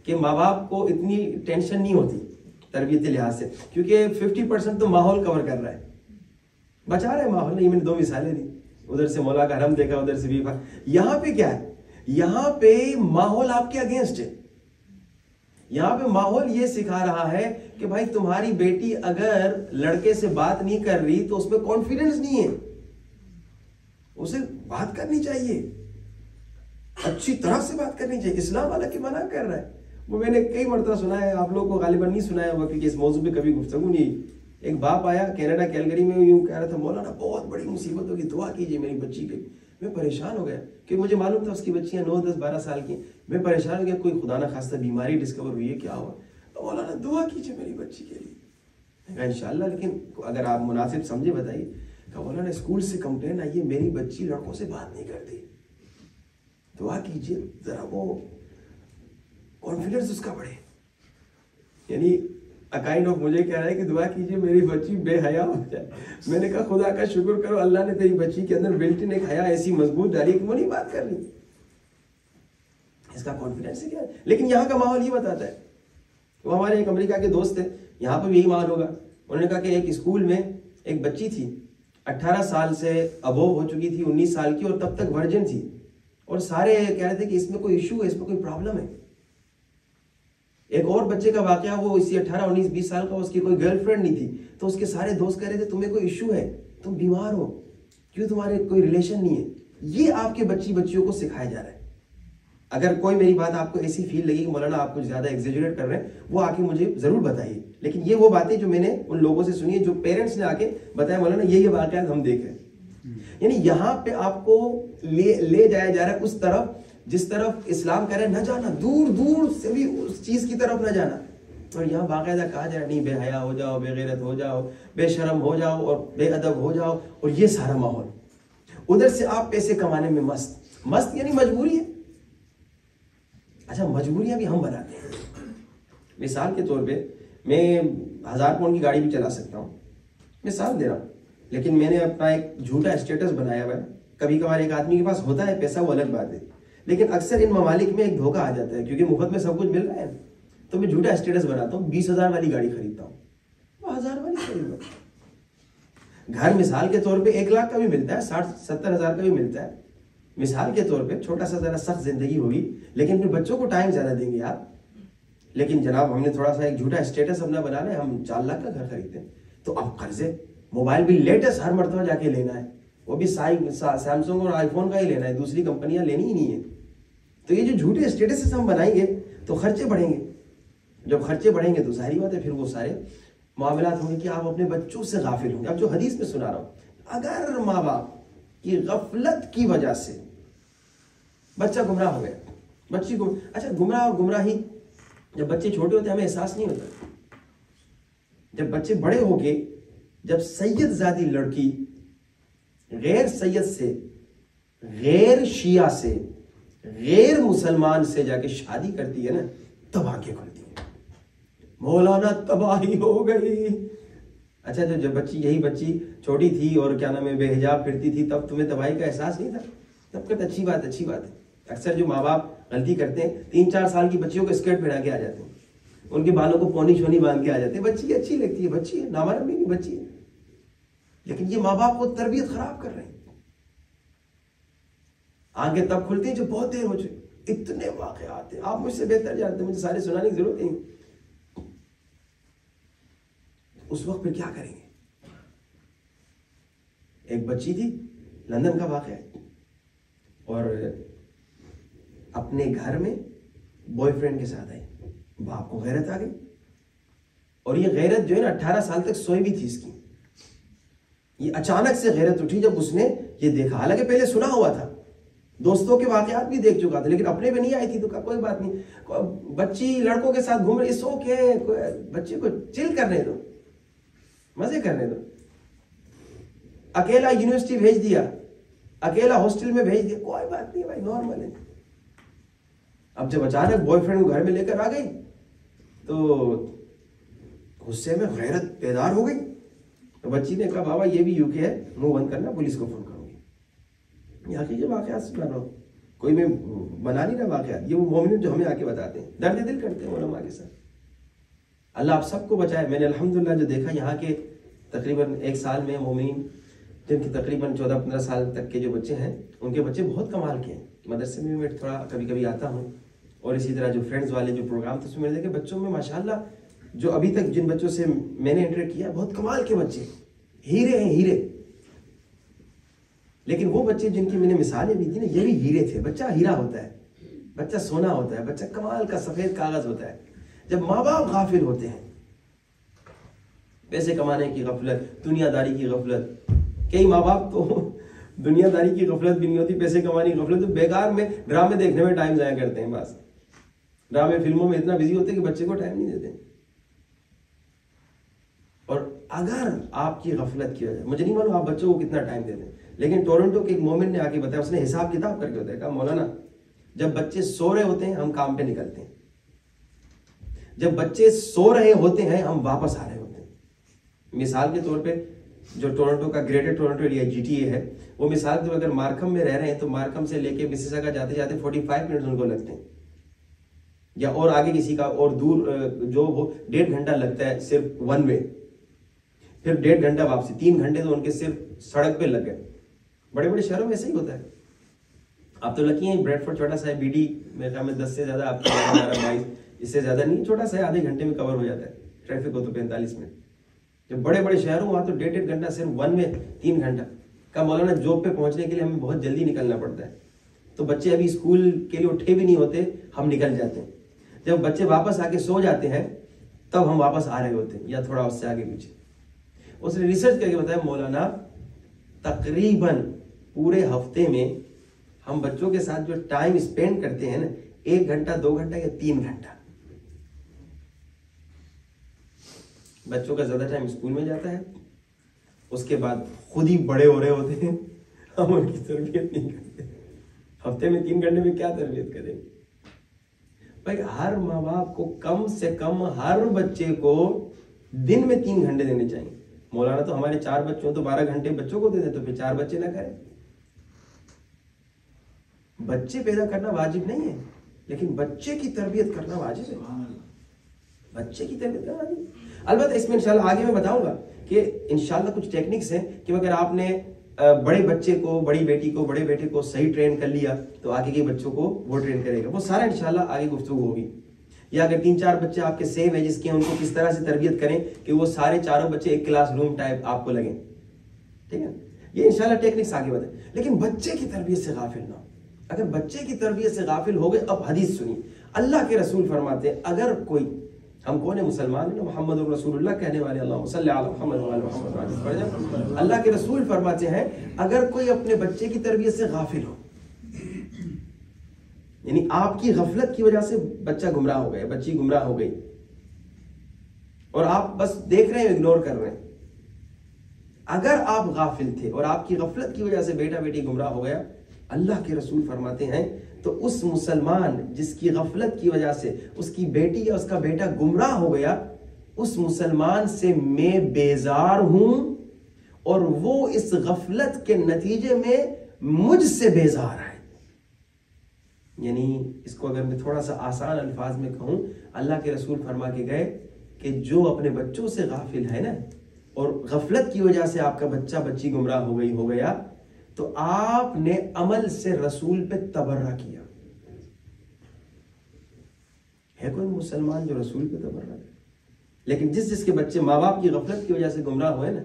کہ ماں باپ کو اتنی ٹینشن نہیں ہوتی تربیتی لحاظ سے، کیونکہ 50% تو ماحول کور کر رہا ہے، بچا رہا ہے ماحول۔ نہیں، میں نے 2 مثالیں دی، ادھر سے مولا کا حرم دیکھا، ادھر سے بھی۔ یہاں پہ کیا ہے؟ یہاں پہ ماحول آپ کے اگینسٹ ہے، یہاں پہ ماحول یہ سکھا رہا ہے کہ بھائی تمہاری بیٹی اگر لڑکے سے بات نہیں کر رہی تو اس میں کانفیڈنس نہیں ہے، اسے بات کرنی چاہیے، اچھی طرح سے بات کرنی چاہیے، اسلام والا کی منع کر رہا ہے۔ وہ میں نے کئی مرتبہ سنا ہے، آپ لوگوں کو غالباً نہیں سنایا ہوگا کیونکہ اس موضوع پہ کبھی گفتگو نہیں۔ ایک باپ آیا کینیڈا کیلگری میں، یوں کہہ رہا تھا مولانا بہت بڑی مصیبت ہوگی، دعا کیجیے میری بچی کی۔ میں پریشان ہو گیا کہ مجھے معلوم تھا اس کی بچیاں 9، 10، 12 سال کی، میں پریشان ہو گیا کوئی خدا نہ خواستہ بیماری ڈسکور ہوئی ہے، کیا ہوا؟ تو مولانا دعا کیجیے میری بچی کے لیے۔ میں کہا انشاءاللہ، لیکن اگر آپ مناسب سمجھے بتائیے۔ کہ مولانا اسکول سے کمپلین آئی ہے میری بچی لڑکوں سے بات نہیں کرتی، دعا کیجیے ذرا وہ کانفیڈنس اس کا بڑھے۔ یعنی کائنڈ آف مجھے کہہ رہا ہے کہ دعا کیجیے میری بچی بے حیا ہو جائے۔ میں نے کہا خدا کا شکر کرو، اللہ نے تیری بچی کے اندر بلٹ ان ایک حیا ایسی مضبوط ڈالی کہ وہ نہیں بات کر رہی، اس کا کانفیڈنس ہے کیا ہے؟ لیکن یہاں کا ماحول یہ بتاتا ہے۔ وہ ہمارے ایک امریکہ کے دوست تھے، یہاں پہ بھی یہی ماحول ہوگا۔ انہوں نے کہا کہ ایک اسکول میں ایک بچی تھی، 18 سال سے ابو ہو چکی تھی، 19 سال کی، اور تب تک ورجن تھی، اور سارے کہہ رہے تھے کہ اس میں کوئی ایشو ہے، اس میں کوئی پرابلم ہے۔ ایک اور بچے کا واقعہ، وہ اسی 18، 19، 20 سال کا، اس کی کوئی گرل فرینڈ نہیں تھی، تو اس کے سارے دوست کہہ رہے تھے تمہیں کوئی ایشو ہے، تم بیمار ہو۔ کیوں تمہارے کوئی ریلیشن نہیں ہے. یہ آپ کے بچیوں کو سکھایا جا رہا ہے. اگر کوئی میری بات آپ کو ایسی فیل لگی کہ مولانا آپ کچھ زیادہ ایگزیجریٹ کر رہے ہیں, وہ آ کے مجھے ضرور بتائیے. لیکن یہ وہ باتیں جو میں نے ان لوگوں سے سنی ہے, جو پیرنٹس نے آ کے بتایا مولانا یہ واقعات ہم دیکھ رہے ہیں. یعنی یہاں پہ آپ کو لے جایا جا رہا ہے اس طرف جس طرف اسلام کہہ رہا ہے نہ جانا, دور دور سے بھی اس چیز کی طرف نہ جانا. اور یہاں باقاعدہ کہا جا رہا ہے نہیں بے حیا ہو جاؤ, بے غیرت ہو جاؤ, بے شرم ہو جاؤ اور بے ادب ہو جاؤ, اور یہ سارا ماحول. ادھر سے آپ پیسے کمانے میں مست یعنی مجبوری ہے. اچھا مجبوریاں بھی ہم بناتے ہیں. مثال کے طور پہ میں 1000 پاؤنڈ کی گاڑی بھی چلا سکتا ہوں, مثال دے رہا ہوں, لیکن میں نے اپنا ایک جھوٹا اسٹیٹس بنایا ہوا ہے. کبھی کبھار ایک آدمی کے پاس ہوتا ہے پیسہ, وہ الگ بات ہے, لیکن اکثر ان ممالک میں ایک دھوکہ آ جاتا ہے کیونکہ مفت میں سب کچھ مل رہا ہے. تو میں جھوٹا اسٹیٹس بناتا ہوں, 20,000 والی گاڑی خریدتا ہوں, 1000 والی خریدتا ہوں. گھر مثال کے طور پہ 1 لاکھ کا بھی ملتا ہے, 60-70 ہزار کا بھی ملتا ہے. مثال کے طور پہ چھوٹا سا ذرا سخت زندگی ہوگی, لیکن پھر بچوں کو ٹائم زیادہ دیں گے آپ. لیکن جناب ہم نے تھوڑا سا ایک جھوٹا اسٹیٹس اپنا بنا لے, ہم 4 لاکھ کا گھر خریدتے ہیں. تو اب قرضے, موبائل بھی لیٹسٹ ہر مرتبہ جا کے لینا ہے, وہ بھی سیمسنگ اور آئی فون کا ہی لینا ہے, دوسری کمپنیاں لینی ہی نہیں ہے. تو یہ جو جھوٹے اسٹیٹس ہم بنائیں گے تو خرچے بڑھیں گے. جب خرچے بڑھیں گے تو ظاہری بات ہے پھر وہ سارے معاملات ہوں گے کہ آپ اپنے بچوں سے غافل ہوں گے. اب جو حدیث میں سنا رہا ہوں, اگر ماں باپ کی غفلت کی وجہ سے بچہ گمراہ ہو گیا, بچی کو, اچھا گمراہ اور گمراہی جب بچے چھوٹے ہوتے ہیں ہمیں احساس نہیں ہوتا. جب بچے بڑے ہو کے جب سید زادی لڑکی غیر سید سے, غیر شیعہ سے, غیر مسلمان سے جا کے شادی کرتی ہے نا, تب آنکھیں کھلتی ہیں, مولانا تباہی ہو گئی. اچھا جب بچی, یہی بچی چھوٹی تھی اور کیا نام ہے بے حجاب پھرتی تھی, تب تمہیں تباہی کا احساس نہیں تھا؟ تب کہتے اچھی بات ہے. اکثر جو ماں باپ غلطی کرتے ہیں, 3-4 سال کی بچیوں کو اسکرٹ پہنا کے آ جاتے ہیں, ان کے بالوں کو پونی شونی باندھ کے آ جاتے ہیں. بچی اچھی لگتی ہے, بچی ہے, نامعلوم نہیں بچی ہے, لیکن یہ ماں باپ کو تربیت خراب کر رہے ہیں. آنکھیں تب کھلتی ہیں جو بہت دیر ہو چکی. اتنے واقعات ہیں, آپ مجھ سے بہتر جانتے ہیں, مجھے سارے سنانے کی ضرورت نہیں. اس وقت پھر کیا کریں گے؟ ایک بچی تھی, لندن کا واقعہ ہے, اور اپنے گھر میں بوائے فرینڈ کے ساتھ آئی. باپ کو غیرت آ گئی, اور یہ غیرت جو ہے نا 18 سال تک سوئی بھی تھی اس کی. یہ اچانک سے غیرت اٹھی جب اس نے یہ دیکھا. حالانکہ پہلے سنا ہوا تھا, دوستوں کے واقعات بھی دیکھ چکا تھا, لیکن اپنے پہ نہیں آئی تھی. تو کہا کوئی بات نہیں, بچی لڑکوں کے ساتھ گھوم رہی, اس اوکے, بچے کو چل کرنے دو, مزے کرنے دو. اکیلا یونیورسٹی بھیج دیا, اکیلا ہاسٹل میں بھیج دیا, کوئی بات نہیں بھائی, نارمل ہے. اب جب اچانک بوائے فرینڈ کو گھر میں لے کر آ گئی تو غصے میں غیرت بیدار ہو گئی. تو بچی نے کہا بابا یہ بھی یو کے ہے, منہ بند کرنا, پولیس کو فون کروں گی. یہ حقیقی واقعات سنا رہا ہوں, کوئی میں بنا نہیں رہا واقعات. یہ وہ مومن جو ہمیں آ کے بتاتے ہیں, درد دل کرتے ہیں علماء کے ساتھ. اللہ آپ سب کو بچائے. میں نے الحمدللہ جو دیکھا یہاں کے تقریباً 1 سال میں مومنین جن کی تقریباً 14-15 سال تک کے جو بچے ہیں, ان کے بچے بہت کمال کے ہیں. مدرسے میں میں تھوڑا کبھی کبھی آتا ہوں, اور اسی طرح جو فرینڈز والے جو پروگرام تھے اس میں دیکھے بچوں میں ماشاءاللہ جو ابھی تک جن بچوں سے میں نے انٹریکٹ کیا بہت کمال کے بچے, ہیرے ہیں, ہیرے. لیکن وہ بچے جن کی میں نے مثالیں بھی تھی نا, یہ بھی ہیرے تھے. بچہ ہیرا ہوتا ہے, بچہ سونا ہوتا ہے, بچہ کمال کا سفید کاغذ ہوتا ہے. جب ماں باپ غافل ہوتے ہیں, پیسے کمانے کی غفلت, دنیا داری کی غفلت. کئی ماں باپ تو دنیا داری کی غفلت بھی نہیں ہوتی, پیسے کمانے کی غفلت, تو بیکار میں ڈرامے دیکھنے میں ٹائم ضائع کرتے ہیں. بس ڈرامے فلموں میں اتنا بزی ہوتے ہیں کہ بچے کو ٹائم نہیں دیتے. اور اگر آپ کی غفلت کی وجہ, مجھے نہیں معلوم آپ بچوں کو کتنا ٹائم دیتے ہیں, لیکن ٹورنٹو کے ایک مومن نے آ کے بتایا, اس نے حساب کتاب کر کے بتایا, کہا مولانا جب بچے سو رہے ہوتے ہیں ہم کام پہ نکلتے ہیں, جب بچے سو رہے ہوتے ہیں ہم واپس آ رہے ہوتے ہیں. مثال کے طور پہ جو ٹورنٹو کا گریٹر ٹورنٹو ایریا GTA ہے, وہ مثال کے طور اگر مارکم میں رہ رہے ہیں تو مارکم سے لے کے مسیساگا جاتے جاتے 45 منٹ ان کو لگتے ہیں, یا اور آگے کسی کا اور دور جو وہ 1.5 گھنٹہ لگتا ہے صرف ون وے, پھر 1.5 گھنٹہ واپسی, 3 گھنٹے تو ان کے صرف سڑک پہ لگ گئے. بڑے بڑے شہروں میں ایسے ہی ہوتا ہے. آپ تو لکی ہیں, بریڈ فورڈ چھوٹا سا ہے, BD میرے خیال میں 10 سے زیادہ, آپ کا 22 اس سے زیادہ نہیں, چھوٹا سا ہے, آدھے گھنٹے میں کور ہو جاتا ہے, ٹریفک ہو تو 45 منٹ. جو بڑے بڑے شہر ہوں وہاں تو 1.5 گھنٹہ صرف ون میں, 3 گھنٹہ. کہا مولانا جاب پہ پہنچنے کے لیے ہمیں بہت جلدی نکلنا پڑتا ہے، تو بچے ابھی اسکول کے لیے اٹھے بھی نہیں ہوتے، ہم نکل جاتے ہیں، جب بچے واپس آ کے سو جاتے ہیں تب ہم واپس آ رہے ہوتے ہیں یا تھوڑا اس سے آگے پیچھے۔ اس نے ریسرچ کر کے بتایا مولانا تقریباً پورے ہفتے میں ہم بچوں کے ساتھ جو ٹائم اسپینڈ کرتے ہیں نا، 1 گھنٹہ 2 گھنٹہ یا 3 گھنٹہ، بچوں کا زیادہ ٹائم اسکول میں جاتا ہے، اس کے بعد خود ہی بڑے ہو رہے ہوتے ہیں، ہم ان کی تربیت نہیں کرتے۔ ہفتے میں 3 گھنٹے میں کیا تربیت کریں گے بھائی؟ ہر ماں باپ کو کم سے کم ہر بچے کو دن میں 3 گھنٹے دینے چاہیے۔ مولانا تو ہمارے 4 بچوں تو 12 گھنٹے بچوں کو دے دیں، تو پھر 4 بچے نہ کریں۔ بچے پیدا کرنا واجب نہیں ہے، لیکن بچے کی تربیت کرنا واجب ہے، بچے کی تربیت کرنا واجب ہے۔ البتہ اس میں انشاءاللہ آگے میں بتاؤں گا کہ انشاءاللہ کچھ ٹیکنکس ہیں کہ اگر آپ نے بڑے بچے کو، بڑی بیٹی کو، بڑے بیٹے کو صحیح ٹرین کر لیا تو آگے کے بچوں کو وہ ٹرین کرے گا، وہ سارا انشاءاللہ آگے گفتگو ہوگی۔ یا اگر 3-4 بچے آپ کے سیم ایجز کے ہیں، ان کو کس طرح سے تربیت کریں کہ وہ سارے چاروں بچے ایک کلاس روم ٹائپ آپ کو لگیں، ٹھیک ہے؟ یہ انشاءاللہ ٹیکنکس آگے بتائیں، لیکن بچے کی تربیت سے غافل نہ ہو۔ اگر بچے کی تربیت سے غافل ہو گئے، اب حدیث سنیے، اللہ کے رسول فرماتے ہیں اگر کوئی، ہم کون ہیں؟ مسلمان ہیں، محمد رسول اللہ کہنے والے، اللہم صلی علی محمد وعلی محمد۔ اللہ کے رسول فرماتے ہیں اگر کوئی اپنے بچے کی تربیت سے غافل ہو، یعنی آپ کی غفلت کی وجہ سے بچہ گمراہ ہو گیا، بچی گمراہ ہو گئی، اور آپ بس دیکھ رہے ہیں، اگنور کر رہے ہیں، اگر آپ غافل تھے اور آپ کی غفلت کی وجہ سے بیٹا بیٹی گمراہ ہو گیا، اللہ کے رسول فرماتے ہیں تو اس مسلمان جس کی غفلت کی وجہ سے اس کی بیٹی یا اس کا بیٹا گمراہ ہو گیا، اس مسلمان سے میں بیزار ہوں اور وہ اس غفلت کے نتیجے میں مجھ سے بیزار ہے۔ یعنی اس کو اگر میں تھوڑا سا آسان الفاظ میں کہوں، اللہ کے رسول فرما کے گئے کہ جو اپنے بچوں سے غافل ہے نا، اور غفلت کی وجہ سے آپ کا بچہ بچی گمراہ ہو گیا، تو آپ نے عمل سے رسول پہ تبرہ کیا۔ ہے کوئی مسلمان جو رسول پہ تبرہ کرے؟ لیکن جس کے بچے ماں باپ کی غفلت کی وجہ سے گمراہ ہوئے نا،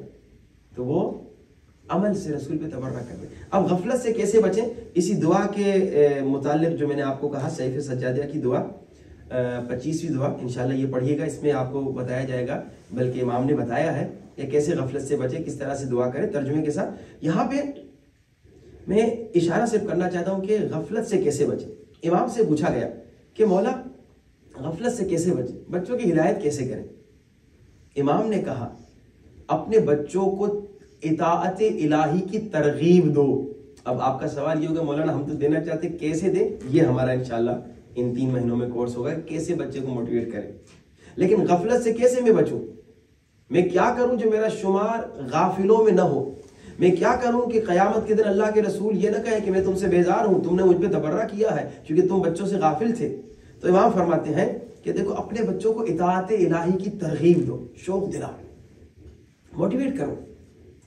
تو وہ عمل سے رسول پہ تبرہ کر دیں۔ اب غفلت سے کیسے بچیں؟ اسی دعا کے متعلق جو میں نے آپ کو کہا، سیف سجادیہ کی دعا، 25ویں دعا، انشاءاللہ یہ پڑھیے گا، اس میں آپ کو بتایا جائے گا، بلکہ امام نے بتایا ہے کہ کیسے غفلت سے بچے، کس طرح سے دعا کریں، ترجمے کے ساتھ۔ یہاں پہ میں اشارہ صرف کرنا چاہتا ہوں کہ غفلت سے کیسے بچیں۔ امام سے پوچھا گیا کہ مولا غفلت سے کیسے بچیں، بچوں کی ہدایت کیسے کریں؟ امام نے کہا اپنے بچوں کو اطاعت الہی کی ترغیب دو۔ اب آپ کا سوال یہ ہوگا مولانا ہم تو دینا چاہتے ہیں، کیسے دیں؟ یہ ہمارا انشاءاللہ ان 3 مہینوں میں کورس ہوگا، کیسے بچے کو موٹیویٹ کریں۔ لیکن غفلت سے کیسے میں بچوں؟ میں کیا کروں جو میرا شمار غافلوں میں نہ ہو؟ میں کیا کروں کہ قیامت کے دن اللہ کے رسول یہ نہ کہے کہ میں تم سے بیزار ہوں، تم نے مجھ پہ تبرہ کیا ہے کیونکہ تم بچوں سے غافل تھے؟ تو امام فرماتے ہیں کہ دیکھو اپنے بچوں کو اطاعت الہی کی ترغیب دو، شوق دلاؤ، موٹیویٹ کرو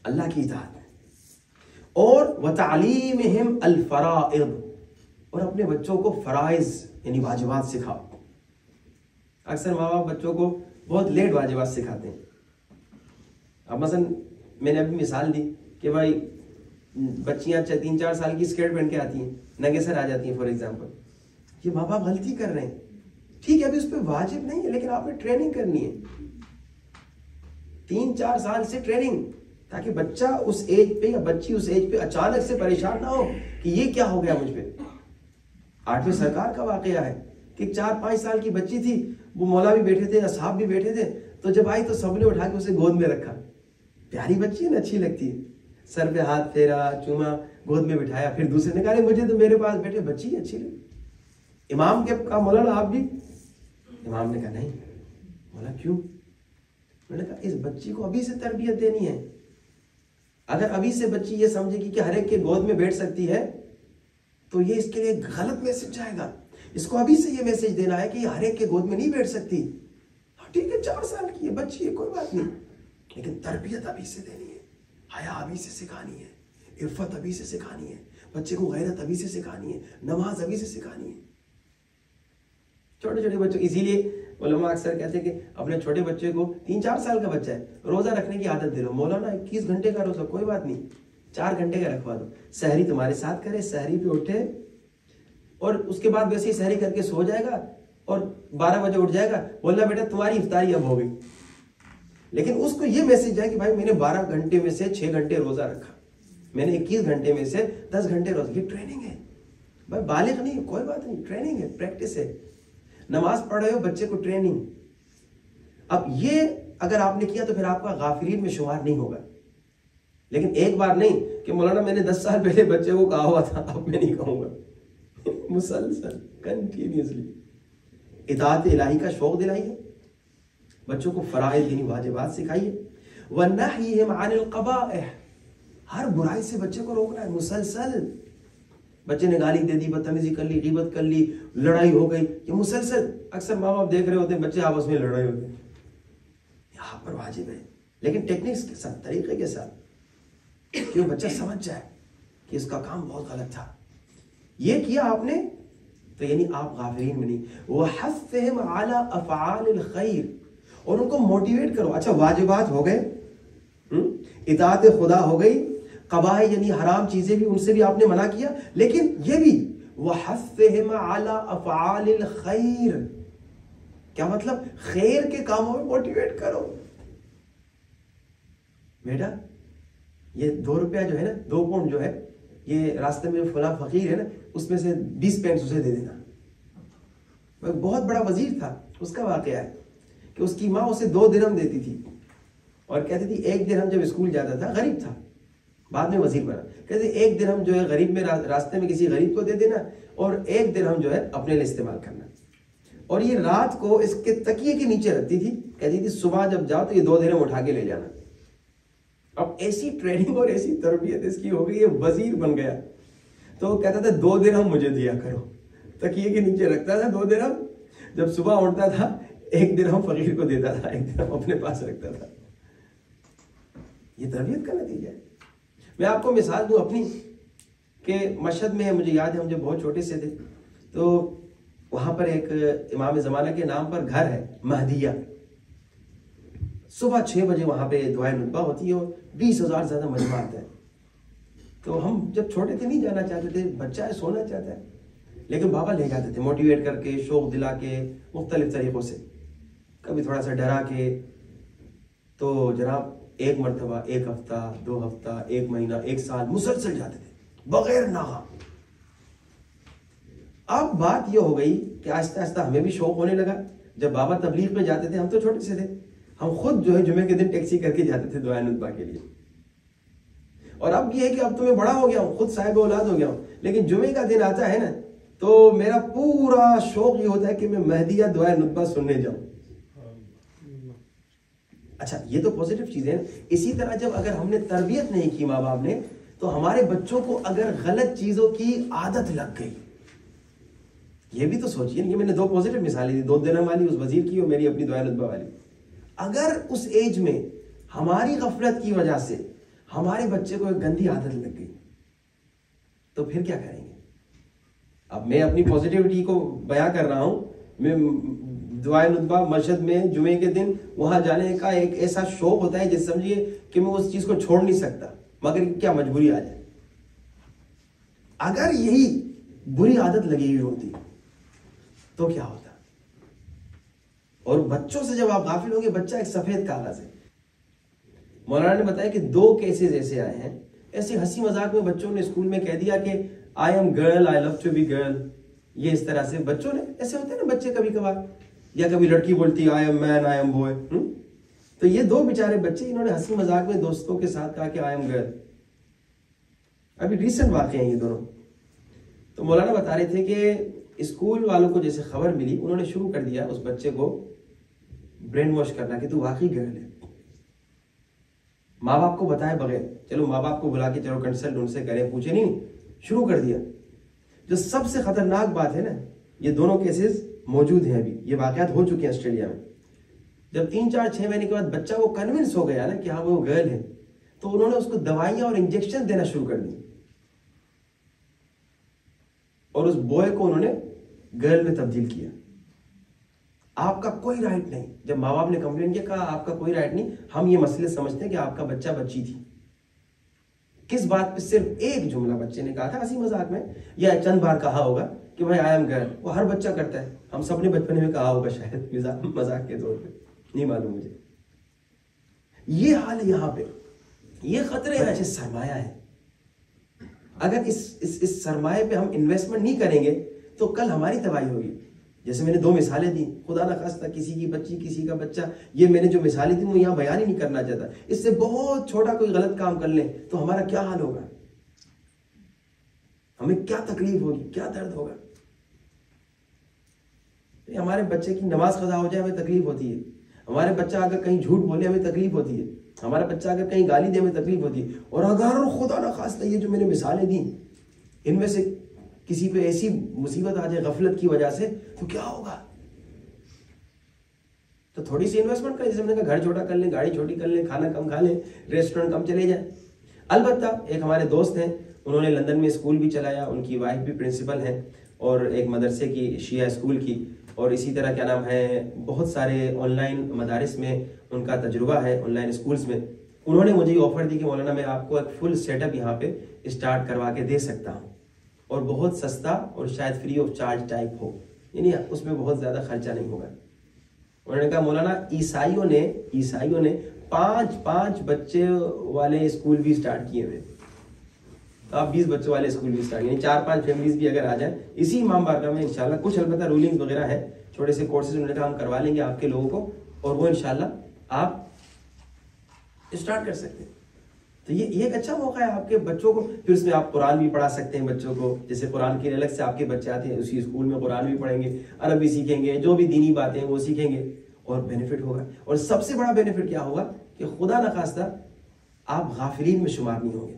اللہ کی اطاعت میں، اور وتعلیمہم الفرائض، اور اپنے بچوں کو فرائض یعنی واجبات سکھاؤ۔ اکثر ماں باپ بچوں کو بہت لیٹ واجبات سکھاتے ہیں۔ اب مثلا میں نے ابھی مثال دی کہ بھائی بچیاں 3-4 سال کی اسکرٹ پہن کے آتی ہیں، ننگے سر آ جاتی ہیں فار ایگزامپل، یہ ماں باپ غلطی کر رہے ہیں۔ ٹھیک ہے ابھی اس پہ واجب نہیں ہے، لیکن آپ نے ٹریننگ کرنی ہے، 3-4 سال سے ٹریننگ، تاکہ بچہ اس ایج پہ یا بچی اس ایج پہ اچانک سے پریشان نہ ہو کہ یہ کیا ہو گیا مجھ پہ۔ 8ویں سرکار کا واقعہ ہے کہ 4-5 سال کی بچی تھی، وہ مولا بھی بیٹھے تھے، اصحاب بھی بیٹھے تھے، تو جب آئی تو سب نے اٹھا کے اسے گود میں رکھا۔ پیاری بچی ہے نا، اچھی لگتی ہے، سر پہ ہاتھ پھیرا، چوما، گود میں بٹھایا، پھر دوسرے نے کہا مجھے تو میرے پاس بیٹھے بچی اچھی لگی۔ امام کے کہا مولانا آپ بھی؟ امام نے کہا نہیں۔ مولا کیوں؟ میں نے کہا اس بچی کو ابھی سے تربیت دینی ہے۔ اگر ابھی سے بچی یہ سمجھے گی کہ ہر ایک کے گود میں بیٹھ سکتی ہے تو یہ اس کے لیے غلط میسج جائے گا۔ اس کو ابھی سے یہ میسج دینا ہے کہ یہ ہر ایک کے گود میں نہیں بیٹھ سکتی۔ ہاں ٹھیک ہے 4 سال کی ہے بچی ہے، کوئی بات نہیں، لیکن تربیت ابھی سے دینی ہے، حیا ابھی سے سکھانی ہے، عفت ابھی سے سکھانی ہے، بچے کو غیرت ابھی سے سکھانی ہے، نماز ابھی سے سکھانی ہے۔ چھوٹے چھوٹے بچوں، اسی لیے علماء اکثر کہتے ہیں کہ اپنے چھوٹے بچے کو 3-4 سال کا بچہ ہے، روزہ رکھنے کی عادت دے لو۔ مولانا 21 گھنٹے کا روزہ کوئی بات نہیں، 4 گھنٹے کا رکھوا دو، سحری تمہارے ساتھ کرے، سحری پہ اٹھے اور اس کے بعد ویسے ہی سحری کر کے سو جائے گا اور 12 بجے اٹھ جائے گا، بولنا بیٹا تمہاری افطاری اب ہو گئی. لیکن اس کو یہ میسج ہے کہ بھائی میں نے 12 گھنٹے میں سے 6 گھنٹے روزہ رکھا، میں نے 21 گھنٹے میں سے 10 گھنٹے روزہ. یہ ٹریننگ ہے بھائی، بالغ نہیں کوئی بات نہیں، ٹریننگ ہے، پریکٹس ہے. نماز پڑھ رہے ہو بچے کو ٹریننگ. اب یہ اگر آپ نے کیا تو پھر آپ کا غافلین میں شمار نہیں ہوگا. لیکن ایک بار نہیں کہ مولانا میں نے 10 سال پہلے بچے کو کہا ہوا تھا اب میں نہیں کہوں گا. مسلسل کنٹینیوسلی اطاعت الہی کا شوق دلائیے، بچوں کو فرائض یعنی واجبات سکھائیے. وَنَحْيِهِمْ عَنِ الْقَبَائِحِ، ہر برائی سے بچے کو روکنا ہے مسلسل. بچے نے گالی دے دی، بدتمیزی کر لی، غیبت کر لی، لڑائی ہو گئی، یہ مسلسل اکثر ماں باپ دیکھ رہے ہوتے ہیں بچے آپس میں لڑائی ہوتے ہیں. یہاں پر واجب ہے لیکن ٹیکنکس کے ساتھ، طریقے کے ساتھ، کہ وہ بچہ سمجھ جائے کہ اس کا کام بہت غلط تھا. یہ کیا آپ نے تو یعنی آپ غافلین میں نہیں. وَحَثِّهِمْ عَلَى أَفْعَالِ الْخَيْرِ، اور ان کو موٹیویٹ کرو. اچھا واجبات ہو گئے، اطاعت خدا ہو گئی، قبائح یعنی حرام چیزیں بھی ان سے بھی آپ نے منع کیا، لیکن یہ بھی وَحَثِّهِمْ عَلَى أَفْعَالِ الْخَيْرِ، کیا مطلب؟ خیر کے کاموں میں موٹیویٹ کرو. بیٹا یہ 2 روپیہ جو ہے نا، 2 پاؤنڈ جو ہے، یہ راستے میں فلاں فقیر ہے نا، اس میں سے 20 پینٹس اسے دے دینا. بہت بڑا وزیر تھا، اس کا واقعہ ہے کہ اس کی ماں اسے 2 درہم دیتی تھی اور کہتی تھی 1 درہم جب اسکول جاتا تھا، غریب تھا بعد میں وزیر بنا، کہتے 1 درہم جو ہے غریب میں راستے میں کسی غریب کو دے دینا اور 1 درہم جو ہے اپنے لیے استعمال کرنا. اور یہ رات کو اس کے تکیے کے نیچے رکھتی تھی، کہتی تھی صبح جب جاؤ تو یہ 2 درہم اٹھا کے لے جانا. اب ایسی ٹریننگ اور ایسی تربیت اس کی ہو گئی، یہ وزیر بن گیا. تو وہ کہتا تھا 2 درہم مجھے دیا کرو، تکیے کے نیچے رکھتا تھا 2 درہم، جب صبح اٹھتا تھا 1 درہم فقیر کو دیتا تھا، 1 درہم اپنے پاس رکھتا تھا. یہ تربیت کا نتیجہ ہے. میں آپ کو مثال دوں اپنی کہ مشہد میں مجھے یاد ہے ہم جب بہت چھوٹے سے تھے تو وہاں پر ایک امام زمانہ کے نام پر گھر ہے مہدیہ. صبح 6 بجے وہاں پہ دعائے ندبہ ہوتی ہے اور 20,000 زیادہ مجمع آتا ہے. تو ہم جب چھوٹے تھے نہیں جانا چاہتے تھے، بچہ ہے سونا چاہتا ہے، لیکن بابا لے جاتے تھے موٹیویٹ کر کے، شوق دلا کے، مختلف طریقوں سے، کبھی تھوڑا سا ڈرا کے. تو جناب 1 مرتبہ 1 ہفتہ 2 ہفتہ 1 مہینہ 1 سال مسلسل جاتے تھے بغیر ناغہ. اب بات یہ ہو گئی کہ آہستہ آہستہ ہمیں بھی شوق ہونے لگا. جب بابا تبلیغ میں جاتے تھے، ہم تو چھوٹے سے تھے، ہم خود جو ہے جمعے کے دن ٹیکسی کر کے جاتے تھے دعائے ندبہ کے لیے. اور اب یہ ہے کہ اب تو میں بڑا ہو گیا ہوں، خود صاحب اولاد ہو گیا ہوں، لیکن جمعے کا دن آتا ہے نا تو میرا پورا شوق یہ ہوتا ہے کہ میں مہدیہ دعائے ندبہ سننے جاؤں. اچھا یہ تو پوزیٹو چیز ہے. اسی طرح جب اگر ہم نے تربیت نہیں کی ماں باپ نے، تو ہمارے بچوں کو اگر غلط چیزوں کی عادت لگ گئی، یہ بھی تو سوچئے. یہ میں نے 2 پوزیٹو مثالیں دی، 2 درہم والی اس وزیر کی اور میری اپنی دعائے ندبہ والی. اگر اس ایج میں ہماری غفلت کی وجہ سے ہمارے بچے کو ایک گندی عادت لگ گئی تو پھر کیا کریں گے؟ اب میں اپنی پوزیٹیوٹی کو بیان کر رہا ہوں. میں دعائے ندبہ مسجد میں جمعے کے دن وہاں جانے کا ایک ایسا شوق ہوتا ہے جس سمجھیے کہ میں اس چیز کو چھوڑ نہیں سکتا، مگر کیا مجبوری آ جائے. اگر یہی بری عادت لگی ہوئی ہوتی تو کیا ہوتا؟ اور بچوں سے جب آپ غافل ہوں گے، بچہ ایک سفید کاغذ ہے. مولانا نے بتایا کہ 2 کیسز ایسے آئے ہیں، ایسے ہنسی مذاق میں بچوں نے اسکول میں کہہ دیا کہ I am girl, I love to be girl. یہ اس طرح سے بچوں نے، ایسے ہوتے ہیں نا بچے کبھی کبھار، یا کبھی لڑکی بولتی I am man, I am boy. تو یہ 2 بیچارے بچے انہوں نے ہنسی مذاق میں دوستوں کے ساتھ کہا کہ آئی ایم گرل. ابھی ریسنٹ واقع ہیں یہ دونوں. تو مولانا بتا رہے تھے کہ اسکول والوں کو جیسے خبر ملی، انہوں نے شروع کر دیا اس بچے کو برین واش کرنا کہ تو واقعی گرل ہے، ماں باپ کو بتائے بغیر. چلو ماں باپ کو بلا کے چلو کنسلٹ ان سے کریں، پوچھے نہیں، شروع کر دیا. جو سب سے خطرناک بات ہے نا، یہ دونوں کیسز موجود ہیں، ابھی یہ واقعات ہو چکے ہیں آسٹریلیا میں. جب 3 4 6 مہینے کے بعد بچہ وہ کنونس ہو گیا نا کہ ہاں وہ گرل ہے، تو انہوں نے اس کو دوائیاں اور انجیکشن دینا شروع کر دی اور اس بوائے کو انہوں نے گرل میں تبدیل کیا. آپ کا کوئی رائٹ نہیں. جب ماں باپ نے کمپلین کیا، کہا آپ کا کوئی رائٹ نہیں، ہم یہ مسئلے سمجھتے ہیں کہ آپ کا بچہ بچی تھی. کس بات پہ؟ صرف ایک جملہ بچے نے کہا تھا ہنسی مذاق میں، یا چند بار کہا ہوگا کہ بھائی آئی ایم گرل. وہ ہر بچہ کرتا ہے، ہم سب نے بچپن میں کہا ہوگا شاید مذاق کے طور پہ، نہیں معلوم مجھے. یہ حال ہے یہاں پہ، یہ خطرے ہیں. سرمایہ ہے، اگر اس سرمایہ پہ ہم انویسٹمنٹ نہیں کریں گے تو کل ہماری تباہی ہوگی. جیسے میں نے 2 مثالیں دی، خدا نخواستہ کسی کی بچی کسی کا بچہ، یہ میں نے جو مثالیں دی وہ یہاں بیان ہی نہیں کرنا چاہتا. اس سے بہت چھوٹا کوئی غلط کام کر لیں تو ہمارا کیا حال ہوگا، ہمیں کیا تکلیف ہوگی، کیا درد ہوگا. ہمارے بچے کی نماز قضا ہو جائے ہمیں تکلیف ہوتی ہے، ہمارے بچہ اگر کہیں جھوٹ بولے ہمیں تکلیف ہوتی ہے، ہمارا بچہ اگر کہیں گالی دے ہمیں تکلیف ہوتی ہے. اور اگر خدا نخواستہ یہ جو میں نے مثالیں دی ان میں سے کسی پہ ایسی مصیبت آ جائے غفلت کی وجہ سے تو کیا ہوگا. تو تھوڑی سی انویسٹمنٹ کریں، جیسے میں نے کہا گھر چھوٹا کر لیں، گاڑی چھوٹی کر لیں، کھانا کم کھا لیں، ریسٹورینٹ کم چلے جائیں. البتہ ایک ہمارے دوست ہیں، انہوں نے لندن میں اسکول بھی چلایا، ان کی وائف بھی پرنسپل ہیں اور ایک مدرسے کی شیعہ اسکول کی، اور اسی طرح کیا نام ہے بہت سارے آن لائن مدارس میں ان کا تجربہ ہے، آن لائن اسکولز میں. انہوں نے مجھے آفر دی کہ مولانا میں آپ کو ایک فل سیٹ اپ یہاں پہ اسٹارٹ کروا کے دے سکتا ہوں، اور بہت سستا اور شاید فری آف چارج ٹائپ ہو، یعنی اس میں بہت زیادہ خرچہ نہیں ہوگا. انہوں نے کہا مولانا عیسائیوں نے 5 بچے والے اسکول بھی اسٹارٹ کیے ہوئے، تو آپ 20 بچوں والے اسکول بھی اسٹارٹ کیے، 4-5 فیملیز بھی اگر آ جائیں اسی امام بارگاہ میں انشاءاللہ. کچھ البتہ رولنگز وغیرہ ہے، چھوٹے سے کورسز انہوں نے کہا ہم کروا لیں گے آپ کے لوگوں کو، اور وہ انشاءاللہ آپ اسٹارٹ کر سکتے ہیں. تو یہ ایک اچھا موقع ہے آپ کے بچوں کو. پھر اس میں آپ قرآن بھی پڑھا سکتے ہیں بچوں کو، جیسے قرآن کے الگ سے آپ کے بچے آتے ہیں اسی اسکول میں قرآن بھی پڑھیں گے، عربی سیکھیں گے، جو بھی دینی باتیں ہیں وہ سیکھیں گے، اور بینیفٹ ہوگا. اور سب سے بڑا بینیفٹ کیا ہوگا کہ خدا نخواستہ آپ غافلین میں شمار نہیں ہوں گے.